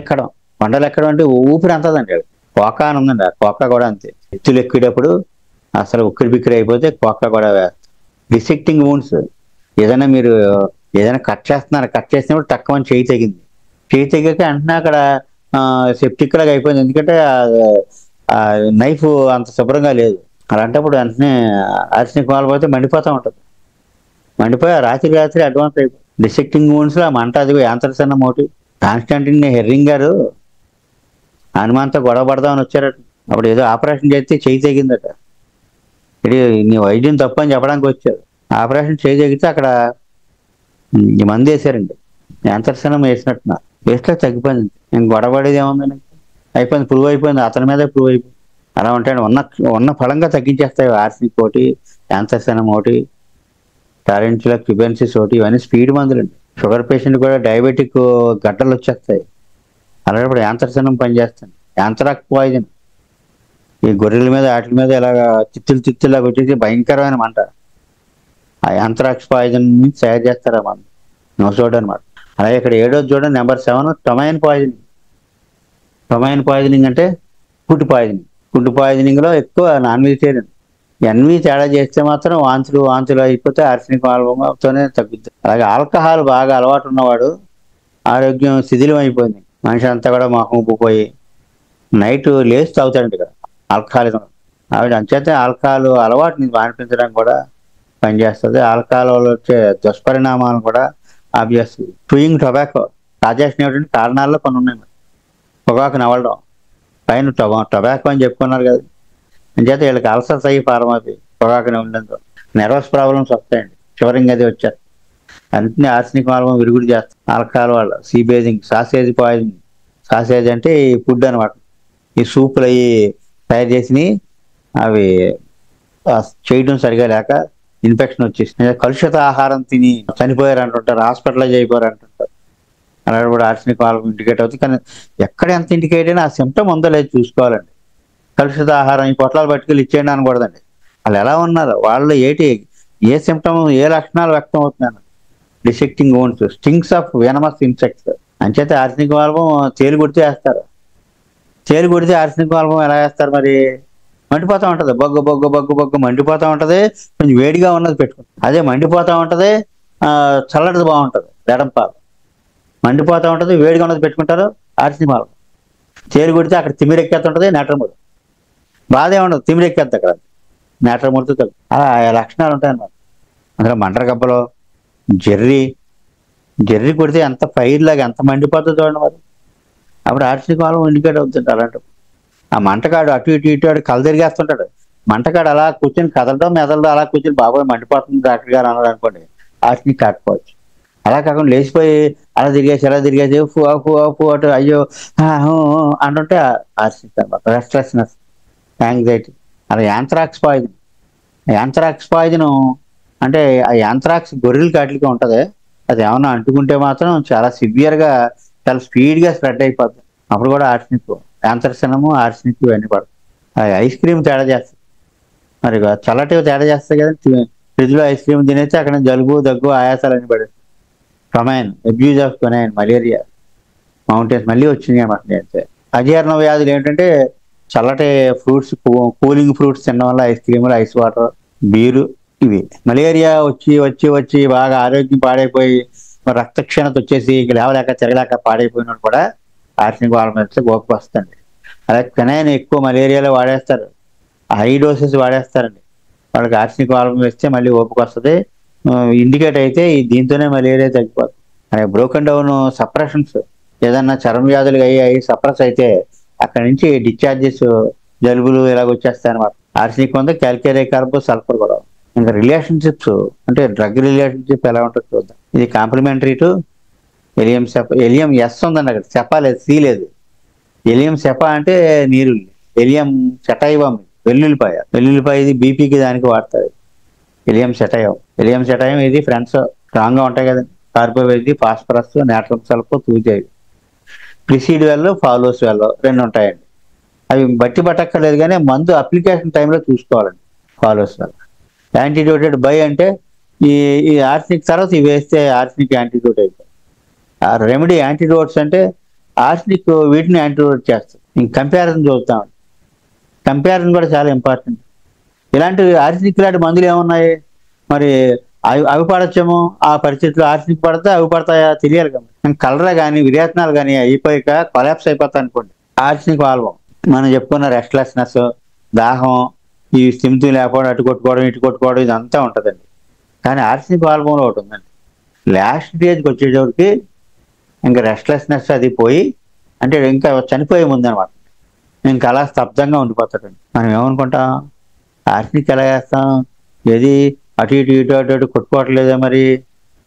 A: ఎక్కడం అంటే ఊపిరి అంతదండి. కోకా అని ఉందండి, ఆ కోకా కూడా అంతే. ఎత్తులు ఎక్కేటప్పుడు అసలు ఉక్కిరి బిక్కిరి అయిపోతే కోకా కూడా డిసెక్టింగ్ వూండ్స్. ఏదైనా మీరు ఏదైనా కట్ చేసినప్పుడు తక్కువ చేయి తెగాక వెంటనే అక్కడ సెప్టిక్ లాగా అయిపోయింది. ఎందుకంటే ఆ నైఫ్ అంత శుభ్రంగా లేదు. అలాంటప్పుడు వెంటనే ఆర్సనిక్ వాల్వ్ అయితే మండిపోతూ ఉంటుంది. మండిపోయి రాత్రి అడ్వాన్స్ అయిపోయి డిసెక్టింగ్ వూండ్స్ లో ఆ మంట అది యాంత్రసన్న మోటి. కాన్స్టాంటిన్ హెర్రింగ్ గారు హనుమాన్తో గొడవ పడదామని వచ్చారట. అప్పుడు ఏదో ఆపరేషన్ చేస్తే చేయి తెగిందట. ఇది నీ వైద్యం తప్పు అని చెప్పడానికి వచ్చారు. ఆపరేషన్ చేయి తెగితే అక్కడ ఈ మంది వేసారండి, యాంత్రసనం వేసినట్టున్నారు. వేస్తే తగ్గిపోయింది. నేను గొడవ పడేది ఏముందని అయిపోయింది, ప్రూవ్ అయిపోయింది. అతని మీద ప్రూవ్ అయిపోయింది. అలా ఉంటాయండి, ఉన్న ఫలంగా తగ్గించేస్తాయి. ఆర్సనిక్ ఒకటి, యాంత్రసనం ఒకటి, టారెంచులా క్యుబెన్సిస్ ఒకటి, ఇవన్నీ స్పీడ్ మందులండి. షుగర్ పేషెంట్ కూడా డయాబెటిక్ గడ్డలు వచ్చేస్తాయి. అలాంటప్పుడు యాంత్రసనం పనిచేస్తుంది. యాంత్రాక్ పాయిజన్ ఈ గొర్రెల మీద వాటి మీద ఇలాగా తిత్తులాగా వచ్చేసి భయంకరమైన మంట. ఆ యాంత్రాక్స్ పాయిజన్ నుంచి తయారు చేస్తారు ఆ మందు, నోసోడ్ అనమాట. అలాగే ఇక్కడ 7వ చూడండి, నెంబర్ 7 టొమైన్ పాయిజనింగ్. టొమైన్ పాయిజనింగ్ అంటే ఫుడ్ పాయిజనింగ్. ఫుడ్ పాయిజనింగ్ లో ఎక్కువ నాన్ వెజిటేరియన్. ఎన్వి తేడా చేస్తే మాత్రం వాంతులు అయిపోతే ఆర్సనిక్ వాల్వంతోనే తగ్గుతుంది. అలాగే ఆల్కహాల్ బాగా అలవాటు ఉన్నవాడు ఆరోగ్యం శిథిలం అయిపోయింది. మనిషి అంతా కూడా మొహం ఉబ్బిపోయి నైట్ లేచి తాగుతాడంట కదా ఆల్కహాలిజం. ఆవిడ అంచేతే ఆల్కహాల్ అలవాటుని మానిపించడానికి కూడా పనిచేస్తుంది. ఆల్కహాల్ వల్ల వచ్చే దుష్పరిణామాలను కూడా ఆపేస్తుంది. చూయింగ్ టొబాకో రాజేషన్ ఏమిటంటే కారణాల్లో కొన్ని ఉన్నాయి. పొగాకు నవలడం, పైన టొబాకో అని చెప్పుకున్నారు కదా, అంచేత వీళ్ళకి అల్సర్స్ అయ్యి ఫారం అవుతాయి. పొగాకు నవలడంతో నెర్వస్ ప్రాబ్లమ్స్ వస్తాయండి, షుగరింగ్ అది వచ్చారు. అన్నింటినీ ఆర్సనిక్ వాల్వం విరుగుడు చేస్తారు. ఆల్కహాల్ వల్ల సీ బేజింగ్, సాసేజ్ పాయిజనింగ్. సాసేజ్ అంటే ఈ ఫుడ్ అనమాట. ఈ సూపులు అవి తయారు చేసి అవి చేయడం సరిగా లేక ఇన్ఫెక్షన్ వచ్చేసింది. కలుషిత ఆహారం తిని చనిపోయారు అంటుంటారు, హాస్పిటలైజ్ అయిపోయారు అంటుంటారు. అలాంటి కూడా ఆర్సనిక్ వాల్వ్ ఇండికేట్ అవుతుంది. కానీ ఎక్కడ ఎంత ఇండికేట్ అయినా ఆ సిమ్టమ్ ఉందో లేదు చూసుకోవాలండి. కలుషిత ఆహారం ఈ పొట్లాలు పట్టుకెళ్ళి ఇచ్చేయండి అనకూడదండి. వాళ్ళు ఎలా ఉన్నారు, వాళ్ళు ఏ సిమ్టమ్, ఏ లక్షణాలు వ్యక్తం అవుతున్నాయి. Dissecting wounds, stings of venomous insects. అంచేతే ఆర్సనిక్ వాల్వం తేలు కొడితే వేస్తారు. తేలు కొడితే ఆర్సనిక్ వాల్వం ఎలా వేస్తారు మరి? మండిపోతూ ఉంటుంది, బొగ్గు మండిపోతూ ఉంటుంది. కొంచెం వేడిగా ఉన్నది పెట్టుకుంటుంది. అదే మండిపోతూ ఉంటుంది, చల్లటిది బాగుంటుంది. దడంపాలు మండిపోతూ ఉంటుంది, వేడిగా ఉన్నది పెట్టుకుంటారు. ఆర్సనిక్ వాల్వం తేలు కొడితే అక్కడ తిమ్మిరెక్కేస్తుంటుంది, నేట్రమూడు బాధే ఉండదు, తిమ్మిరెక్కేద్ది అక్కడ నేట్రమూడుతో. అలా లక్షణాలు ఉంటాయన్నమాట. అందులో మంటర గబ్బలో జెర్రీ కొడితే ఎంత ఫైర్ లాగా ఎంత మండిపోతుందో చూడండి మరి. అప్పుడు ఆర్సనిక్ వాల్వం ఇండికేట్ అవుతుంది. అలాంటి ఆ మంటకాడు అటు ఇటు కళ్ళు తిరిగేస్తుంటాడు. మంటకాడు అలా కూర్చొని కదలడం మెదలడం, అలా కూర్చొని బాబాయ్ మండిపోతుంది డాక్టర్ గారు అన్నాడు అనుకోండి, ఆర్సనిక్ కాకపోవచ్చు. అలా కాకుండా లేచిపోయి అలా తిరిగేసి ఫు అటు అయ్యో అంటుంటే ఆర్సనిక్ అనమాట. Restlessness, anxiety. అలా యాంత్రాక్స్ పాయిజన్ అంటే ఆ యాంత్రాక్స్ గొర్రెలు కాటికి ఉంటుంది. అది ఏమన్నా అంటుకుంటే మాత్రం చాలా సివియర్గా, చాలా స్పీడ్గా స్ప్రెడ్ అయిపోతుంది. అప్పుడు కూడా ఆర్సనిక్, యాంత్రసనము, ఆర్సనిక్ ఇవన్నీ పడతాయి. అది ఐస్ క్రీమ్ తేడా చేస్తుంది మరి, చల్లటివి తేడా చేస్తాయి కదా. ఫ్రిడ్జ్లో ఐస్ క్రీమ్ తినేస్తే అక్కడ జలుబు, దగ్గు, ఆయాసాలు అన్ని పడేస్తాయి. కొనైన్, అబ్యూజ్ ఆఫ్ కొనైన్, మలేరియా, మౌంటైన్స్ మళ్ళీ వచ్చినాయి అన్నమాట. అజీర్ణ వ్యాధులు ఏంటంటే చల్లటి ఫ్రూట్స్, కూలింగ్ ఫ్రూట్స్ తినడం వల్ల, ఐస్ క్రీములు, ఐస్ వాటర్, బీరు, ఇవి. మలేరియా వచ్చి బాగా ఆరోగ్యం పాడైపోయి రక్తక్షీణత వచ్చేసి లేవలేక తిరగలేక పాడైపోయినప్పుడు కూడా ఆర్సనిక్ వాల్వం వేస్తే గోకు వస్తుంది. అలాగే క్వినైన్ ఎక్కువ మలేరియాలో వాడేస్తారు, హై డోసెస్ వాడేస్తారండి. వాళ్ళకి ఆర్సనిక్ వాల్వం వేస్తే మళ్ళీ ఓపిక వస్తుంది. ఇండికేట్ అయితే దీంతోనే మలేరియా తగ్గిపోతుంది. అలాగే బ్రోకెన్ డౌన్ సప్రెషన్స్, ఏదన్నా చర్మ వ్యాధులు అయ్యి సప్రెస్ అయితే అక్కడి నుంచి డిశ్చార్జెస్, జలుబులు ఇలాగ వచ్చేస్తాయి అనమాట. ఆర్సనిక్ ఉంది, క్యాల్కేరియం కార్బో, సల్ఫర్ కూడా. ఇంకా రిలేషన్షిప్స్ అంటే డ్రగ్ రిలేషన్షిప్ ఎలా ఉంటుంది చూద్దాం. ఇది కాంప్లిమెంటరీ టు ఎలియం ఎస్ ఉందండి, అక్కడ సెపా లేదు, సి లేదు. ఎలియం సెపా అంటే నీరు, ఎలియం సెటైవం వెల్లుల్లిపాయ ఇది బీపీకి దానికి వాడతారు. ఇలియం సెటయం ఇది ఫ్రెండ్స్ స్ట్రాంగ్గా ఉంటాయి కదండి. కార్బోహైడ్రేట్, ఫాస్ఫరస్, నేట్రమ్ సల్ఫర్, తూజైడ్. ప్రిసీడ్ వెల్, ఫాలోస్ వెల్ రెండు ఉంటాయండి. అవి బట్టి పట్టక్కర్లేదు కానీ మందు అప్లికేషన్ టైంలో చూసుకోవాలండి. ఫాలోస్ వెల్ యాంటీడోటెడ్ బై అంటే ఈ ఈ ఆర్సెనిక్ తర్వాత ఇవి వేస్తే ఆర్సెనిక్ యాంటీడోట్ అయిపోతుంది. ఆ రెమెడీ యాంటీడోట్స్ అంటే ఆర్సెనిక్ వీటిని యాంటీడోట్ చేస్తుంది. ఇంక కంపారిజన్ చూస్తామండి. కంపారిజన్ కూడా చాలా ఇంపార్టెంట్. ఇలాంటి ఆర్సెనిక్ లాంటి మందులు ఏమున్నాయి మరి, అవి పడచ్చేమో. ఆ పరిస్థితుల్లో ఆర్సెనిక్ పడితే అవి పడతాయా తెలియాలి కదా. కలరా కానీ విరేచనాలు కానీ అయిపోయాక కొలాప్స్ అయిపోతాయి అనుకోండి. ఆర్సెనిక్ ఆల్బం మనం చెప్పుకున్న రెస్ట్లెస్నెస్, దాహం, ఈ స్థిమితం లేకపోవడం, అటు కొట్టుకోవడం ఇటు కొట్టుకోవడం ఇదంతా ఉంటుందండి. కానీ ఆర్సెనిక్ ఆల్బంలో ఒకటి ఉందండి. లాస్ట్ స్టేజ్కి వచ్చేటప్పటికి ఇంకా రెస్ట్లెస్నెస్ అది పోయి, అంటే ఇంకా చనిపోయే ముందనమాట, ఇంకా అలా స్తబ్దంగా ఉండిపోతాడండి. మనం ఏమనుకుంటాం, ఆర్సెనిక్ ఎలా చేస్తాం, ఏది అటు ఇటు ఇటు అటు అటు కొట్టుకోవట్లేదా మరి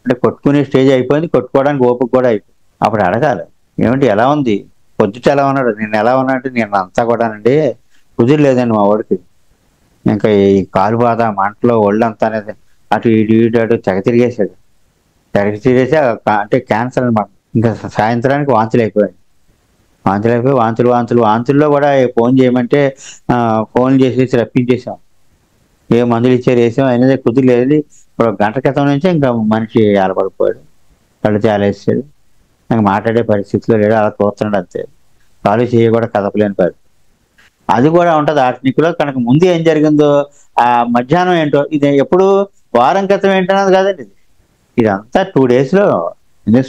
A: అంటే, కొట్టుకునే స్టేజ్ అయిపోయింది, కొట్టుకోవడానికి ఓపిక కూడా అయిపోయింది. అప్పుడు అడగాలి, ఏమిటి ఎలా ఉంది, పొద్దుట ఎలా ఉన్నాడు, నేను ఎలా ఉన్నా అంటే, నేను అంతా కూడానండి కుదిరలేదండి మా వాడికి, ఇంకా ఈ కాలు బాధ మంటలో ఒళ్ళంతా అనేది అటు ఇటు ఇటు అటు తెగ తిరిగేసి అంటే క్యాన్సర్ అనమాట. ఇంకా సాయంత్రానికి వాంతులు అయిపోయాయి. వాంతుల్లో కూడా ఫోన్ చేయమంటే ఫోన్ చేసేసి రప్పించేసాం. ఏ మందులు ఇచ్చారు వేసాం, అయినా కుదిరలేదు. ఇప్పుడు గంట క్రితం నుంచే ఇంకా మనిషి ఆలపడిపోయాడు, కళ్ళు తేలేసాడు, నాకు మాట్లాడే పరిస్థితిలో లేడు, అలా చూస్తున్నాడు అంతే. కాలు చేయ కూడా కదపలేని పరిస్థితి. అది కూడా ఉంటుంది ఆర్సెనిక్లో. కనుక ముందు ఏం జరిగిందో ఆ మధ్యాహ్నం ఏంటో, ఇది ఎప్పుడు వారం క్రితం ఏంటన్నది కాదండి, ఇదంతా 2 daysలో.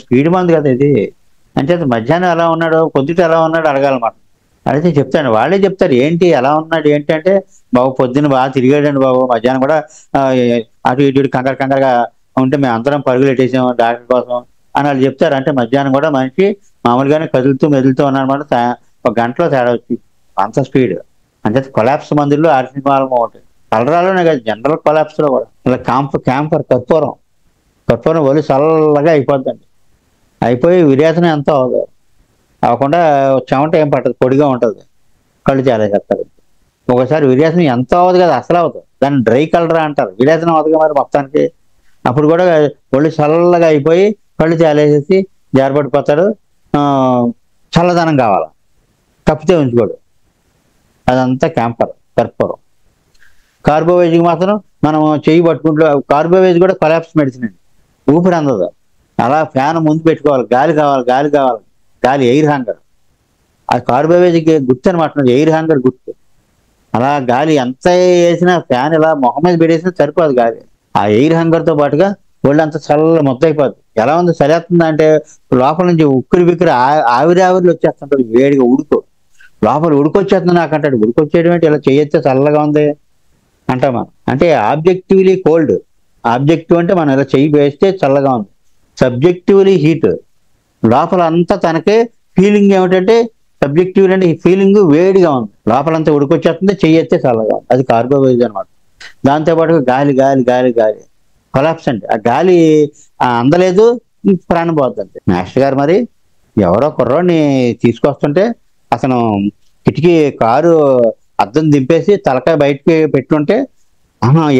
A: స్పీడ్ మందు కదా ఇది. అంటే మధ్యాహ్నం ఎలా ఉన్నాడు, పొద్దుట ఎలా ఉన్నాడు అడగాలన్నమాట. అడిగితే చెప్తాను, వాళ్ళే చెప్తారు ఏంటి ఎలా ఉన్నాడు ఏంటి అంటే, బాబు పొద్దున్న బాగా తిరిగాడండి బాబు, మధ్యాహ్నం కూడా అటు ఇటు కంగారుగా ఉంటే మేము అందరం పరుగులు పెట్టేసాము డాక్టర్ కోసం అని వాళ్ళు చెప్తారు. అంటే మధ్యాహ్నం కూడా మనిషి మామూలుగానే మెదులుతూ ఉన్నారన్నమాట. ఒక గంటలో తేడా వచ్చి అంత స్పీడ్. అంటే కొలాప్స్ మందుల్లో ఆర్సెనిక్ ఆల్బం ఉంటుంది. కలరాలోనే కాదు, జనరల్ కొలాప్స్లో కూడా. ఇలా క్యాంఫర్ కర్పూరం ఒళ్ళు చల్లగా అయిపోద్దండి. అయిపోయి విరేచన ఎంత అవ్వకుండా చెమట ఏం పట్టదు, పొడిగా ఉంటుంది, కళ్ళు చాలా చేస్తారు. ఒకసారి విరేచన ఎంత అవ్వదు కదా, అసలు అవుతుంది. దాన్ని డ్రై కలరా అంటారు. విరేచన అవుతుంది మరి మొత్తానికి. అప్పుడు కూడా ఒళ్ళు చల్లగా అయిపోయి కళ్ళు తేలేసేసి జారపడిపోతాడు. చల్లదనం కావాలి, తప్పితే ఉంచుకోడు. అదంతా కర్పూరం. కార్బోవేజ్కి మాత్రం మనం చెయ్యి పట్టుకుంటూ, కార్బోవేజ్ కూడా కొలాప్స్ మెడిసిన్ అండి. ఊపిరి అందదు, అలా ఫ్యాన్ ముందు పెట్టుకోవాలి, గాలి ఎయిర్ హ్యాంగర్. ఆ కార్బోవేజ్కి గుర్తు అనమాట, ఎయిర్ హ్యాంగర్ గుర్తు. అలా గాలి ఎంత వేసినా, ఫ్యాన్ ఇలా మొహం మీద పెట్టేసినా సరిపోదు గాలి. ఆ ఎయిర్ హ్యాంగర్తో పాటుగా ఒళ్ళంతా చల్ల మొద్దయిపోద్ది. ఎలా ఉంది, చలేస్తుందా అంటే లోపల నుంచి ఉక్కిరి బిక్కిరి ఆవిరిలు వచ్చేస్తుంటాడు, వేడిగా లోపల ఉడికొచ్చేస్తుంది నాకంటాడు. ఉడికొచ్చేయడం అంటే ఇలా చేయొచ్చే చల్లగా ఉంది అంటామా. అంటే ఆబ్జెక్టివ్లీ కోల్డ్. ఆబ్జెక్టివ్ అంటే మనం ఇలా చెయ్యి వేస్తే చల్లగా ఉంది, సబ్జెక్టివ్లీ హీట్. లోపల అంతా తనకే ఫీలింగ్ ఏమిటంటే, సబ్జెక్టివ్ అంటే ఈ ఫీలింగ్ వేడిగా ఉంది, లోపలంతా ఉడికొచ్చేస్తుంది, చెయ్యొచ్చే చల్లగా ఉంది. అది కార్బోవేజ్ అనమాట. దాంతోపాటుగా గాలి కొలాప్స్ అండి. ఆ గాలి అందలేదు, ప్రాణం పోతుంది. మాస్టర్ గారు మరి ఎవరో కుర్రోడిని తీసుకొస్తుంటే అతను కారు అద్దం దింపేసి తలకాయ బయటకి పెట్టుంటే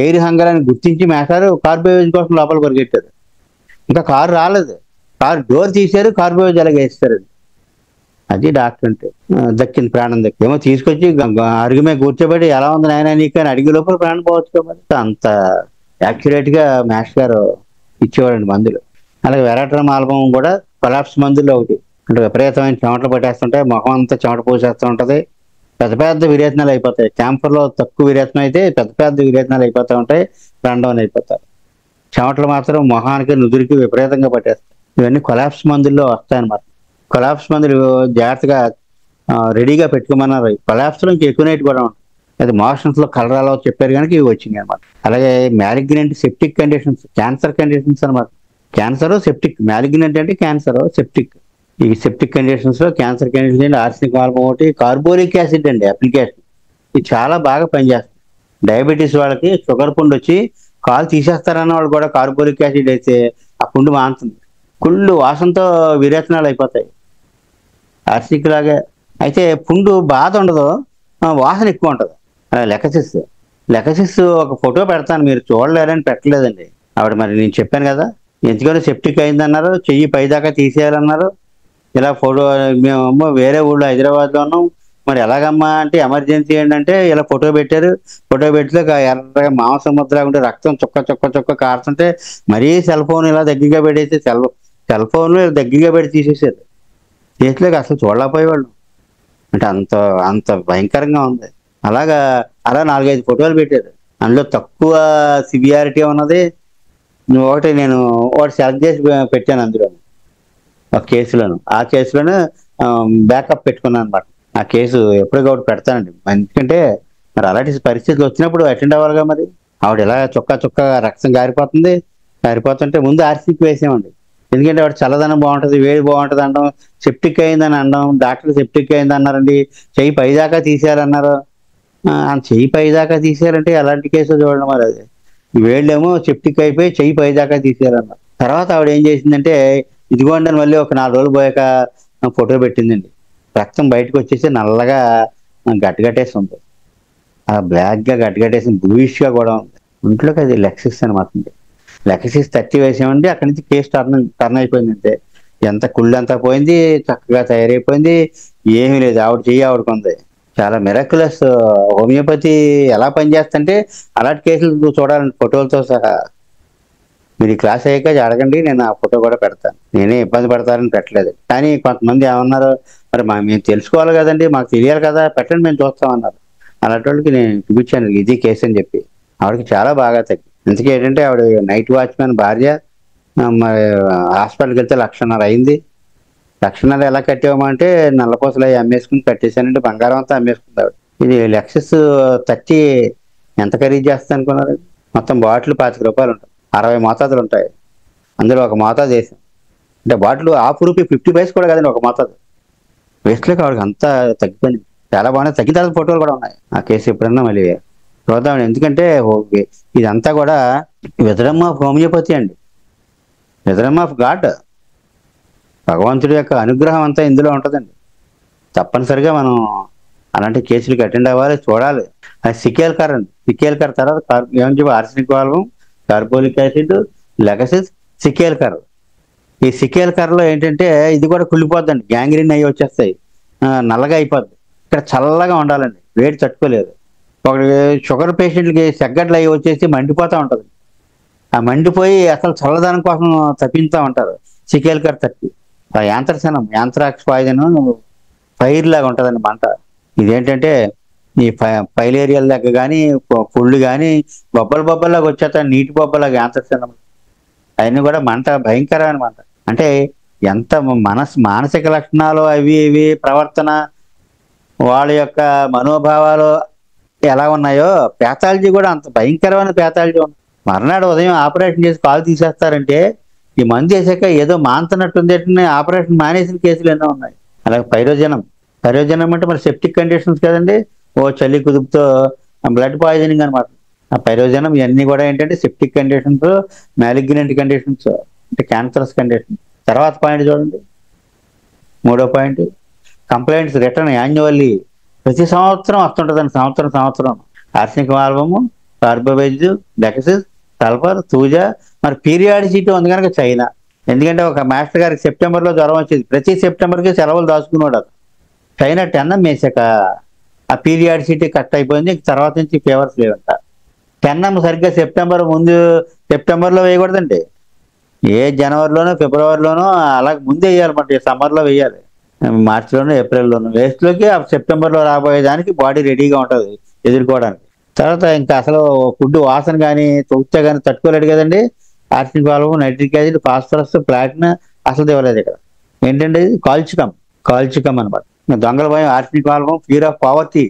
A: ఎయిర్ హంగర్ అని గుర్తించి మేస్తారు కార్బోవేజ్ కోసం లోపల పరిగెట్టారు. ఇంకా కారు రాలేదు, కారు డోర్ తీశారు, కార్బోవేజ్ అలాగే వేస్తారు. అది డాక్టర్ అంటే. దక్కింది, ప్రాణం దక్కింది. ఏమో తీసుకొచ్చి అరుగుమే కూర్చోబెట్టి ఎలా ఉంది నాయన నీకు అని అడిగే లోపల ప్రాణం పోవచ్చు. అంత యాక్యురేట్గా మాస్టర్ గారు ఇచ్చేవాడండి మందులు. అలాగే వెరాట్రమ్ ఆల్బం కూడా కొలాప్స్ మందుల్లో ఒకటి. అంటే విపరీతమైన చెమటలు పట్టేస్తుంటాయి, మొహం అంతా చెమట పోసేస్తూ ఉంటుంది, పెద్ద విరేచనాలు అయిపోతాయి. క్యాంపర్లో తక్కువ విరేచన అయితే పెద్ద విరేచనాలు అయిపోతూ ఉంటాయి, రన్ అయిపోతారు. చెమటలు మాత్రం మొహానికి నుదురికి విపరీతంగా పట్టేస్తాయి. ఇవన్నీ కొలాప్స్ మందుల్లో వస్తాయన్నమాట. కొలాప్స్ మందులు జాగ్రత్తగా రెడీగా పెట్టుకోమన్నారు. కొలాప్స్లో ఇంకా ఎక్కువ నైట్ కూడా ఉంటుంది. అది మోషన్స్లో కలరాలో చెప్పారు కనుక ఇవి వచ్చినాయి అనమాట. అలాగే malignant septic conditions, cancer conditions అనమాట. క్యాన్సర్ సెప్టిక్, మ్యాలిగ్నెంట్ అంటే క్యాన్సర్, సెప్టిక్. ఈ సెప్టిక్ కండిషన్స్లో క్యాన్సర్ కండిషన్ ఆర్సెనిక్ ఆల్బం ఒకటి. కార్బోలిక్ యాసిడ్ అండి అప్లికేషన్, ఇది చాలా బాగా పనిచేస్తుంది. డయాబెటీస్ వాళ్ళకి షుగర్ పుండు వచ్చి కాలు తీసేస్తారన్న వాళ్ళు కూడా కార్బోలిక్ యాసిడ్ అయితే ఆ పుండు మానుతుంది. కుళ్ళు వాసనతో విరేచనాలు అయిపోతాయి ఆర్సెనిక్ లాగే. అయితే పుండు బాధ ఉండదు, వాసన ఎక్కువ ఉంటుంది. లెకసిస్. లెకసిస్ ఒక ఫోటో పెడతాను, మీరు చూడలేరని పెట్టలేదండి. ఆవిడ మరి నేను చెప్పాను కదా, ఎందుకని సెప్టిక్ అయిందన్నారు, చెయ్యి పైదాకా తీసేయాలన్నారు. ఇలా ఫోటో మేమేమో వేరే ఊళ్ళో హైదరాబాద్లో ఉన్నాం, మరి ఎలాగమ్మా అంటే ఎమర్జెన్సీ ఏంటంటే ఇలా ఫోటో పెట్టారు. ఫోటో పెడితే ఎర్రగా మాంసం ముద్దలాగా ఉంటే రక్తం చుక్క చుక్క చుక్క కారుతుంటే మరీ సెల్ ఫోన్ ఇలా దగ్గరగా పెడేసి సెల్ ఫోన్లు దగ్గరగా పెట్టి తీసేసారు. చేతిలోకి అసలు చూడలేకపోయేవాళ్ళు. అంటే అంత అంత భయంకరంగా ఉంది. అలాగా అలా 4-5 ఫోటోలు పెట్టారు. అందులో తక్కువ సివియారిటీ ఉన్నది నేను ఒకటి సెలెక్ట్ చేసి పెట్టాను అందులో, ఒక కేసులోను. ఆ కేసులోనే బ్యాకప్ పెట్టుకున్నాను అనమాట. ఆ కేసు ఎప్పటికప్పుడు పెడతానండి, ఎందుకంటే మరి అలాంటి పరిస్థితులు వచ్చినప్పుడు అటెండ్ అవ్వాలిగా. మరి ఆవిడ ఇలా చుక్క చుక్క రక్తం కారిపోతుంటే ముందు ఆర్సీకి వేసామండి. ఎందుకంటే ఆవిడ చల్లదనం బాగుంటుంది, వేడి బాగుంటుంది అనడం, సెప్టిక్ అయిందని అనడం, డాక్టర్ సెప్టిక్ అయింది అన్నారండి, చెయ్యి పైదాకా తీసేయాలన్నారు. చెయ్యి పైదాకా తీసేయాలంటే ఎలాంటి కేసు చూడండి మరి. అది వేళ్ళేమో సెప్టిక్ అయిపోయి చెయ్యి పైదాకా తీసేయాలన్నారు. తర్వాత ఆవిడ ఏం చేసిందంటే ఇదిగోండి అని మళ్ళీ ఒక 4 రోజులు పోయాక ఫోటో పెట్టిందండి. రక్తం బయటకు వచ్చేసి నల్లగా గట్టగట్టేసి ఉంది. ఆ బ్లాక్గా గట్టగట్టేసి బ్లూయిష్గా కూడా ఉంది. ఒంట్లోకి అది లెక్సిస్ అనమాట. లెక్సిస్ 30 వేసామండి. అక్కడి నుంచి కేసు టర్న్ అయిపోయింది అంతే. ఎంత కుళ్ళు అంతా పోయింది, చక్కగా తయారైపోయింది, ఏమీ లేదు. ఆవిడ చెయ్యి ఆవిడకుంది. చాలా మిరాక్యులస్. హోమియోపతి ఎలా పనిచేస్తుంటే అలాంటి కేసులు చూడాలండి ఫోటోలతో సహా. మీరు ఈ క్లాస్ అయ్యాక అడగండి, నేను ఆ ఫోటో కూడా పెడతాను. నేనే ఇబ్బంది పడతారని పెట్టలేదు. కానీ కొంతమంది ఏమన్నారు, మరి మేము తెలుసుకోవాలి కదండి, మాకు తెలియాలి కదా, పెట్టండి మేము చూస్తామన్నారు. అలాంటి వాళ్ళకి నేను చూపించాను ఇది కేసు అని చెప్పి. ఆవిడకి చాలా బాగా తగ్గింది. అందుకే ఏంటంటే ఆవిడ నైట్ వాచ్మెన్ భార్య. మరి హాస్పిటల్కి వెళ్తే 1,50,000 అయింది. 1,50,000 ఎలా కట్టామంటే నల్లపూసలు అవి అమ్మేసుకుని కట్టేశానంటే బంగారం అంతా అమ్మేసుకుంది ఆవిడ. ఇది లెక్సస్ 30 ఎంత ఖరీదు చేస్తుంది అనుకున్నారు? మొత్తం బాటిల్ ₹25 ఉంటుంది. 60 మోతాదులు ఉంటాయి. అందులో ఒక మోతాదు వేసాం. అంటే బాటిల్ ₹0.50 50 పైస్ కూడా కదండి ఒక మోతాదు. వేస్ట్లోకి ఆవిడకి అంతా తగ్గిపోయింది. చాలా బాగున్నాయి. తగ్గిన తర్వాత ఫోటోలు కూడా ఉన్నాయి. ఆ కేసు ఎప్పుడన్నా మళ్ళీ చూద్దాం. ఎందుకంటే ఇదంతా కూడా విజడమ్ ఆఫ్ హోమియోపతి అండి, విజడమ్ ఆఫ్ గాడ్. భగవంతుడి యొక్క అనుగ్రహం అంతా ఇందులో ఉంటుందండి. తప్పనిసరిగా మనం అలాంటి కేసులకి అటెండ్ అవ్వాలి, చూడాలి. అది సికేల్ కర్ అండి. సికేల్ కర్ తర్వాత ఏమని చెప్పి ఆర్సెనిక్ వాల్వం, కార్బోలిక్ యాసిడ్, లెగసిస్, సికేల్ కర్. ఈ సికేల్ కర్రలో ఏంటంటే ఇది కూడా కుళ్ళిపోద్దండి, గ్యాంగ్రీన్ అయ్యి వచ్చేస్తాయి, నల్లగా అయిపోద్ది. ఇక్కడ చల్లగా ఉండాలండి, వేడి తట్టుకోలేదు. ఒకటి షుగర్ పేషెంట్లకి సెగ్గడ్లు అయ్యి వచ్చేసి మండిపోతూ ఉంటుంది. ఆ మండిపోయి అసలు చల్లదనం కోసం తప్పిస్తూ ఉంటారు. సికేల్ కర్ తప్పి ఆ యాంత్రశనం, యాంత్రాక్స్ పాయిజన్ ఫైర్ లాగా ఉంటుందండి మంట. ఇదేంటంటే ఈ పైలేరియల్ దగ్గర కానీ పుళ్ళు కానీ బొబ్బలాగా వచ్చేస్తాయి, నీటి బొబ్బలాగా యాంత్రశనం. అవన్నీ కూడా మంట, భయంకరమైన మంట. అంటే ఎంత మానసిక లక్షణాలు అవి ఇవి ప్రవర్తన, వాళ్ళ యొక్క మనోభావాలు ఎలా ఉన్నాయో ప్యాథాలజీ కూడా అంత భయంకరమైన ప్యాథాలజీ ఉంది. మర్నాడు ఉదయం ఆపరేషన్ చేసి కాలు తీసేస్తారంటే ఈ మందు వేసాక ఏదో మాంతనట్టుంది, ఆపరేషన్ మానేసిన కేసులు ఎన్నో ఉన్నాయి. అలాగే పైరోజనం అంటే మరి సెప్టిక్ కండిషన్స్ కదండి, చలి కుదుపుతో బ్లడ్ పాయిజనింగ్ అనమాట. ఆ పైరోజనం ఇవన్నీ కూడా ఏంటంటే సెప్టిక్ కండిషన్స్, మ్యాలిగ్నెంట్ కండిషన్స్, అంటే క్యాన్సరస్ కండిషన్స్. తర్వాత పాయింట్ చూడండి, 3వ పాయింట్, కంప్లైంట్స్ రిటర్న్ యాన్యువల్లీ. ప్రతి సంవత్సరం వస్తుంటుందండి, సంవత్సరం. ఆర్సెనిక్ వాల్వము, కార్బోబైజ్, లెక్సిస్, సల్ఫర్, తూజా. మరి పీరియాడిసిటీ ఉంది కనుక చైనా. ఎందుకంటే ఒక మాస్టర్ గారికి సెప్టెంబర్లో జ్వరం వచ్చేది, ప్రతి సెప్టెంబర్కి సెలవులు దాచుకున్నాడు. చైనా 10 వేసాక ఆ పీరియాడిసిటీ కట్ అయిపోయింది. తర్వాత నుంచి ఫీవర్స్ లేవంట. 10 సరిగ్గా సెప్టెంబర్లో వేయకూడదండి, ఏ జనవరిలోనో ఫిబ్రవరిలోనో అలా ముందే వేయాలన్నమాట. సమ్మర్లో వేయాలి, మార్చిలోనో ఏప్రిల్లోనో. వేస్ట్లోకి ఆ సెప్టెంబర్లో రాబోయేదానికి బాడీ రెడీగా ఉంటుంది ఎదుర్కోవడానికి. తర్వాత ఇంకా అసలు ఫుడ్ వాసన కానీ తొక్కితే కానీ తట్టుకోలేడు కదండి. ఆర్సెనిక్ వాల్వ్, నైట్రిక్ యాసిడ్, ఫాస్ఫరస్, ప్లాటినా అసలు ఇవ్వలేదు. ఇక్కడ ఏంటంటే ఇది కాల్చికం అనమాట. దొంగల భయం, ఆర్సెనిక్ వాల్వ్, ఫియర్ ఆఫ్ పావర్టీ.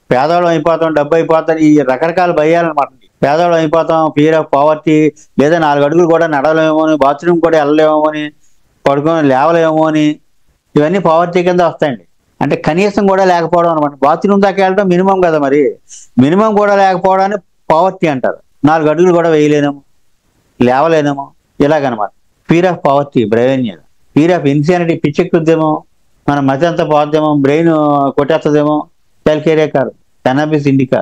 A: పేదవాళ్ళం అయిపోతాం, డబ్బు అయిపోతాం, ఈ రకరకాల భయాలన్నమాట. పేదవాళ్ళం అయిపోతాం, ఫియర్ ఆఫ్ పావర్టీ, లేదా 4 అడుగులు కూడా నడవలేమో అని, బాత్రూమ్ కూడా వెళ్ళలేమో అని, లేవలేమో అని, ఇవన్నీ పావర్టీ కింద వస్తాయండి. అంటే కనీసం కూడా లేకపోవడం అనమాట. బాత్రూమ్ దాకా వెళ్ళడం మినిమం కదా, మరి మినిమం కూడా లేకపోవడాన్ని పావర్టీ అంటారు. 4 అడుగులు కూడా వేయలేనేమో, లేవలేనేమో, ఇలాగనమాట. Fear of poverty, brain. Fear of insanity, పిచ్చెక్కుద్దేమో, మన మతి అంతా పోద్దేమో, బ్రెయిన్ కొట్టేస్తుందేమో, క్యాల్కేరియా కారు, కనాబిస్ ఇండికా.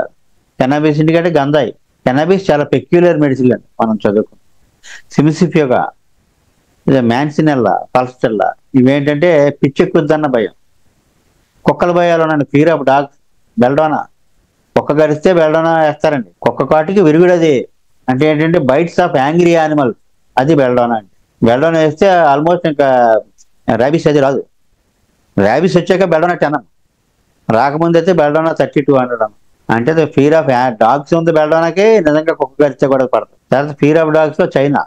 A: కెనాబిస్ ఇండికా అంటే గంజాయి. కెనాబిస్ చాలా పెక్యులర్ మెడిసిన్ అండి మనం చదువుకున్నాం. సిమిసిఫియోగా, మ్యాన్సినెల్లా, పల్స్టెల్లా ఇవేంటంటే పిచ్చెక్కుద్దన్న భయం. కుక్కల భయాలు ఉన్నాయండి. Fear of dogs, belladonna. కుక్క గరిస్తే బెల్డోనా వేస్తారండి. కుక్క కాటుకి విరుగుడది. అంటే ఏంటంటే బైట్స్ ఆఫ్ యాంగ్రీ యానిమల్, అది బెల్డోనా అండి. బెల్డోనా వేస్తే ఆల్మోస్ట్ ఇంకా ర్యాబీస్ అది రాదు. ర్యాబీస్ వచ్చాక బెల్డోనా 10 రాకముందు అయితే బెల్డోనా 3200 అన్న. అంటే ఫియర్ ఆఫ్ డాగ్స్ ఉంది బెల్డోనాకి, నిజంగా కుక్క గరిస్తే కూడా పడతాం. తర్వాత ఫియర్ ఆఫ్ డాగ్స్ లో చైనా.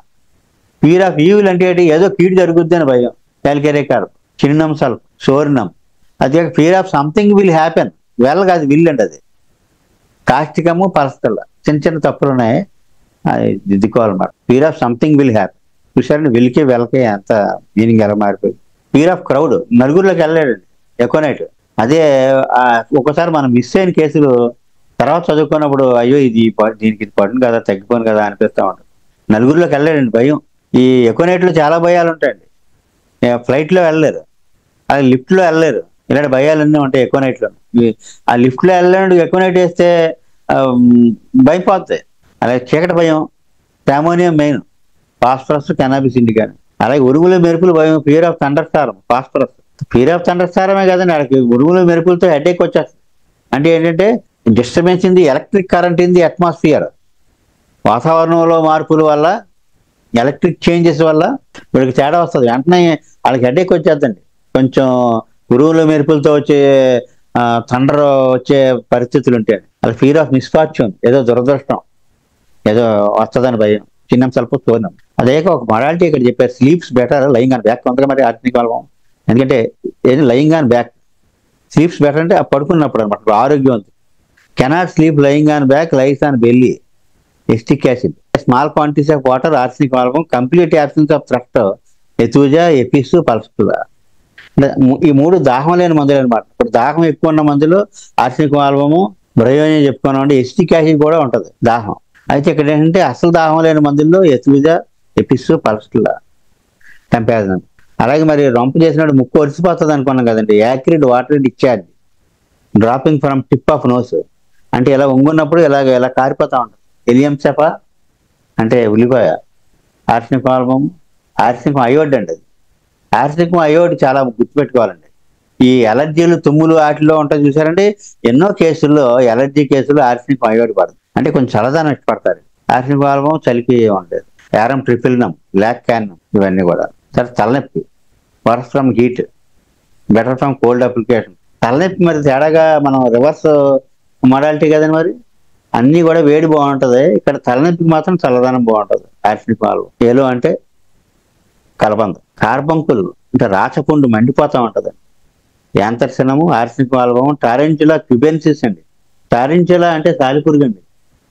A: ఫియర్ ఆఫ్ ఈవిల్ అంటే ఏంటి? ఏదో కీడు జరుగుద్ది అని భయం. క్యాల్కేరియాకార్, చిన్నం సల్ఫ్, సోరినం. అది fear of something will happen. Well కాదు, విల్ అండి అది. కాస్టికము, పలస్తల్ల చిన్న చిన్న తప్పులు ఉన్నాయి, అది దిద్దుకోవాలన్నమాట. Fear of something will happen. చూసారండి, విల్కి వెల్కి ఎంత మీనింగ్ ఎలా మారిపోయింది. ఫియర్ ఆఫ్ క్రౌడ్, నలుగురిలోకి వెళ్ళాడండి ఎకోనైట్. అదే ఒకసారి మనం మిస్ అయిన కేసులు తర్వాత చదువుకున్నప్పుడు అయ్యో దీనికి ఇది పడును కదా, తగ్గిపోను కదా అనిపిస్తూ ఉంటుంది. నలుగురిలోకి వెళ్ళాడండి భయం. ఈ ఎకోనైట్లో చాలా భయాలు ఉంటాయండి. ఫ్లైట్లో వెళ్ళలేరు, అది లిఫ్ట్లో వెళ్ళలేరు. ఇలాంటి భయాలన్నీ ఉంటాయి ఎకోనైట్లో. ఆ లిఫ్ట్లో వెళ్ళలేడు, ఎకోనైట్ వేస్తే భయపోతాయి. అలాగే చీకటి భయం, టామోనియం మెయిన్, ఫాస్ఫరస్, కెనాబిస్ ఇండికా. అలాగే ఉరుగుల మెరుపులు భయం, fear of thunder storm, phosphorus. Fear of thunder స్టార్మే కదండి, అక్కడికి ఉరుగుల మెరుపులతో హెడేక్ వచ్చేస్తుంది. అంటే ఏంటంటే disturbance in the electric current in the atmosphere. వాతావరణంలో మార్పుల వల్ల, ఎలక్ట్రిక్ చేంజెస్ వల్ల వీళ్ళకి తేడా వస్తుంది. వెంటనే వాళ్ళకి హెడేక్ వచ్చేద్దండి. కొంచెం ఉరువుల మెరుపులతో వచ్చే థండర్ వచ్చే పరిస్థితులు ఉంటాయి. వాళ్ళకి ఫియర్ ఆఫ్ మిస్ఫార్చ్యూన్, ఏదో దురదృష్టం ఏదో వస్తుందని భయం. చిన్న స్వల్ప చూర్ణం. అదే ఒక మొరాలిటీ ఇక్కడ చెప్పారు, sleeps better lying on back. కొంతగా మరి ఆర్థిక వాళ్ళం ఎందుకంటే ఏది lying on back, sleeps better అంటే పడుకున్నప్పుడు అనమాట, ఆరోగ్యవంతులు. Cannot sleep lying on back, lies on belly, acetic acid. Small quantities of water, arsenic album, complete absence of thirst, ఎథూజా, ఎపిస్, పల్స్టులా. ఈ 3 దాహం లేని మందులు అనమాట. ఇప్పుడు దాహం ఎక్కువ ఉన్న మందులు ఆర్సెనిక్ ఆల్బము, బ్రయోనియం చెప్పుకున్నామంటే, ఎస్టిక్ యాసిడ్ కూడా ఉంటుంది దాహం. అయితే ఇక్కడ ఏంటంటే అసలు దాహం లేని మందుల్లో ఎథూజా, ఎపిస్, పల్స్టులా, టెంపాజన్. అలాగే మరి రొంపు చేసినప్పుడు ముక్కు ఒరిసిపోతుంది అనుకున్నాం కదండి, acrid water discharge, dropping from tip of nose. అంటే ఇలా ఉంగున్నప్పుడు ఇలా కారిపోతా ఉంటుంది. ఎలియం సెఫా అంటే ఉల్లిపాయ, ఆర్సెనిక్ ఆల్బమ్, ఆర్సెనిక్ అయోడ్ అండి. అది ఆర్సెనిక్ అయోడ్ చాలా గుర్తుపెట్టుకోవాలండి. ఈ ఎలర్జీలు, తుమ్ములు వాటిలో ఉంటాయి చూసారండి, ఎన్నో కేసుల్లో ఎలర్జీ కేసులు ఆర్సెనిక్ అయోడ్ పడుతుంది. అంటే కొంచెం చల్లదాన్ని ఇష్టపడతారు. ఆర్సెనిక్ ఆల్బమ్ చలికి ఉంటుంది. యారం ట్రిఫిల్నమ్, బ్లాక్ క్యాన్నం, ఇవన్నీ కూడా. సరే, తలనొప్పి, worse from heat, better from cold application. తలనొప్పి మరి తేడాగా మనం రివర్స్ మొడాలిటీ కదండి, మరి అన్నీ కూడా వేడి బాగుంటుంది, ఇక్కడ తలనొప్పికి మాత్రం చల్లదనం బాగుంటుంది. Arsenic album. ఏలో అంటే కలబంద, కార్బంకులు అంటే రాచపుండు మండిపోతూ ఉంటుంది. యాంథర్సినము, ఆర్సెనిక్ ఆల్బమ్, టారెంచులా క్యుబెన్సిస్ అండి. టారెంచులా అంటే సాలిపురుగు అండి.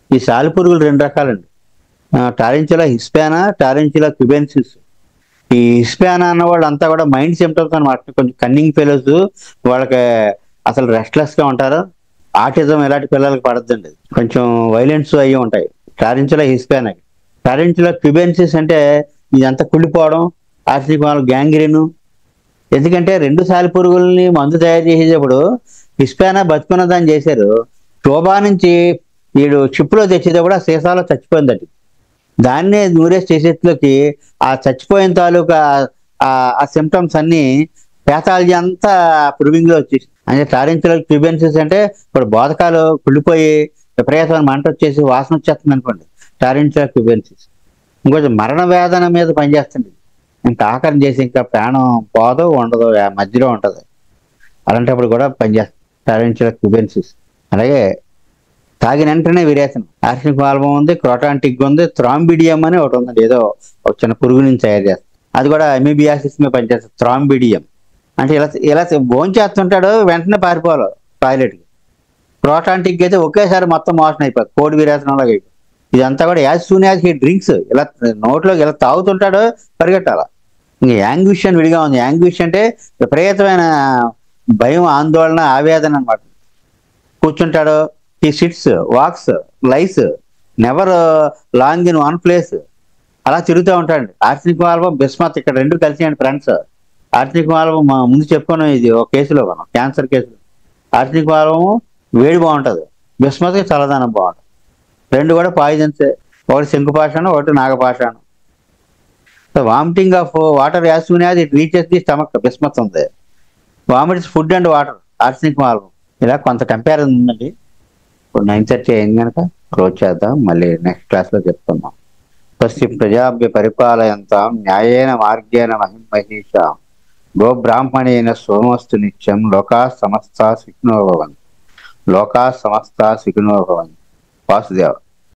A: ఈ సాలిపురుగులు 2 రకాలండి, టారెంచులా హిస్పానా, టారెంచులా క్యుబెన్సిస్. ఈ హిస్పానా అన్న వాళ్ళు అంతా కూడా మైండ్ సిమ్టమ్స్ అనమాట. కొంచెం కన్నింగ్ ఫెలోస్, వాళ్ళకి అసలు రెస్ట్లెస్ గా ఉంటారు. ఆటిజం ఇలాంటి పిల్లలకి పడద్దండి, కొంచెం వైలెన్స్ అయ్యి ఉంటాయి. టారెంచులా హిస్పానా. టారెంచులా క్యుబెన్సిస్ అంటే ఇదంతా కుళ్ళిపోవడం, ఆర్సెనిక్ గ్యాంగ్రీన్. ఎందుకంటే 2 సాలిపురుగుల్ని మందు తయారు చేసేటప్పుడు హిస్పానా బతుకున్నదాన్ని చేశారు. శోభా నుంచి వీడు చిప్పులో తెచ్చేటప్పుడు ఆ సీసాలో చచ్చిపోయిందట. దాన్నే నూరేసి చేసేట్లోకి ఆ చచ్చిపోయిన తాలూకా ఆ సిమ్టమ్స్ అన్ని పేథాలజీ అంతా ప్రూవింగ్ లో వచ్చేసి. అంటే టారెంచులర్ క్యూబెన్సిస్ అంటే ఇప్పుడు బోధకాలు కుళ్ళిపోయి విపరీతమైన మంట వచ్చేసి వాసన వచ్చేస్తుంది అనుకోండి, టారెంచులర్ క్యూబెన్సిస్. ఇంకొంచెం మరణ వేదన మీద పనిచేస్తుంది. ఇంకా ఆకరణ చేసి ఇంకా ప్రాణం పోదో ఉండదో మధ్యలో ఉంటుంది, అలాంటప్పుడు కూడా పనిచేస్తుంది టారెంచులర్ క్యూబెన్సిస్. అలాగే తాగిన వెంటనే విరేచనం, ఆర్సెనిక్ ఆల్బమ్ ఉంది, క్రోటాంటిక్ ఉంది, థ్రాంబిడియం అని ఒకటి ఉందండి, ఏదో ఒక చిన్న పురుగు నుంచి తయారు చేస్తుంది. అది కూడా అమీబియాసిస్ మీద పనిచేస్తుంది. థ్రాంబిడియం అంటే ఇలా భోంచేస్తుంటాడు, వెంటనే పారిపోవాలి టాయిలెట్కి. క్రోటాంటిక్ అయితే ఒకేసారి మొత్తం మోషన్ అయిపోతుంది, కోడి విరేచనంలాగా అయిపోతుంది. ఇదంతా కూడా as soon as he drinks, ఇలా నోట్లోకి ఇలా తాగుతుంటాడు, పరిగెట్టాల. ఇంకా యాంగ్విష్ అని విడిగా ఉంది. యాంగ్విష్ అంటే విపరీతమైన భయం, ఆందోళన, ఆవేదన అనమాట. కూర్చుంటాడు, ఈ sits, walks, lies, never long in one place, అలా తిరుగుతూ ఉంటాడు. ఆర్సెనిక్ ఆల్బమ్, బిస్మత్ ఇక్కడ 2 కలిసి ఫ్రెండ్స్. ఆర్సెనిక్ ఆల్బమ్ ముందు చెప్పుకున్నాం, ఇది ఒక కేసులో మనం క్యాన్సర్ కేసులో. ఆర్సెనిక్ ఆల్బమ్ వేడి బాగుంటుంది, బిస్మత్కి చల్లదనం బాగుంటుంది. రెండు కూడా పాయిజన్సే. ఒకటి శంకుపాషాణం, ఒకటి నాగపాషాణం. So vomiting of water as soon as it reaches the stomach, bismuth ఉంది. Vomits food and water, arsenic మాల్వం. ఇలా కొంత కంపారిజన్ ఉందండి. ఇప్పుడు 9:30 అయింది కనుక క్లోజ్ చేద్దాం, మళ్ళీ నెక్స్ట్ క్లాస్లో చెప్తున్నాం. స్వస్తి ప్రజాభ్య పరిపాలయంతాం న్యాయేన మార్గేణ మహిమహీషాం గోబ్రాహ్మణేన సోమస్తు నిత్యం లోకా సమస్తా సుఖినో భవంతు. లోకా సమస్తా సుఖినో భవంతు. వాసుదేవ.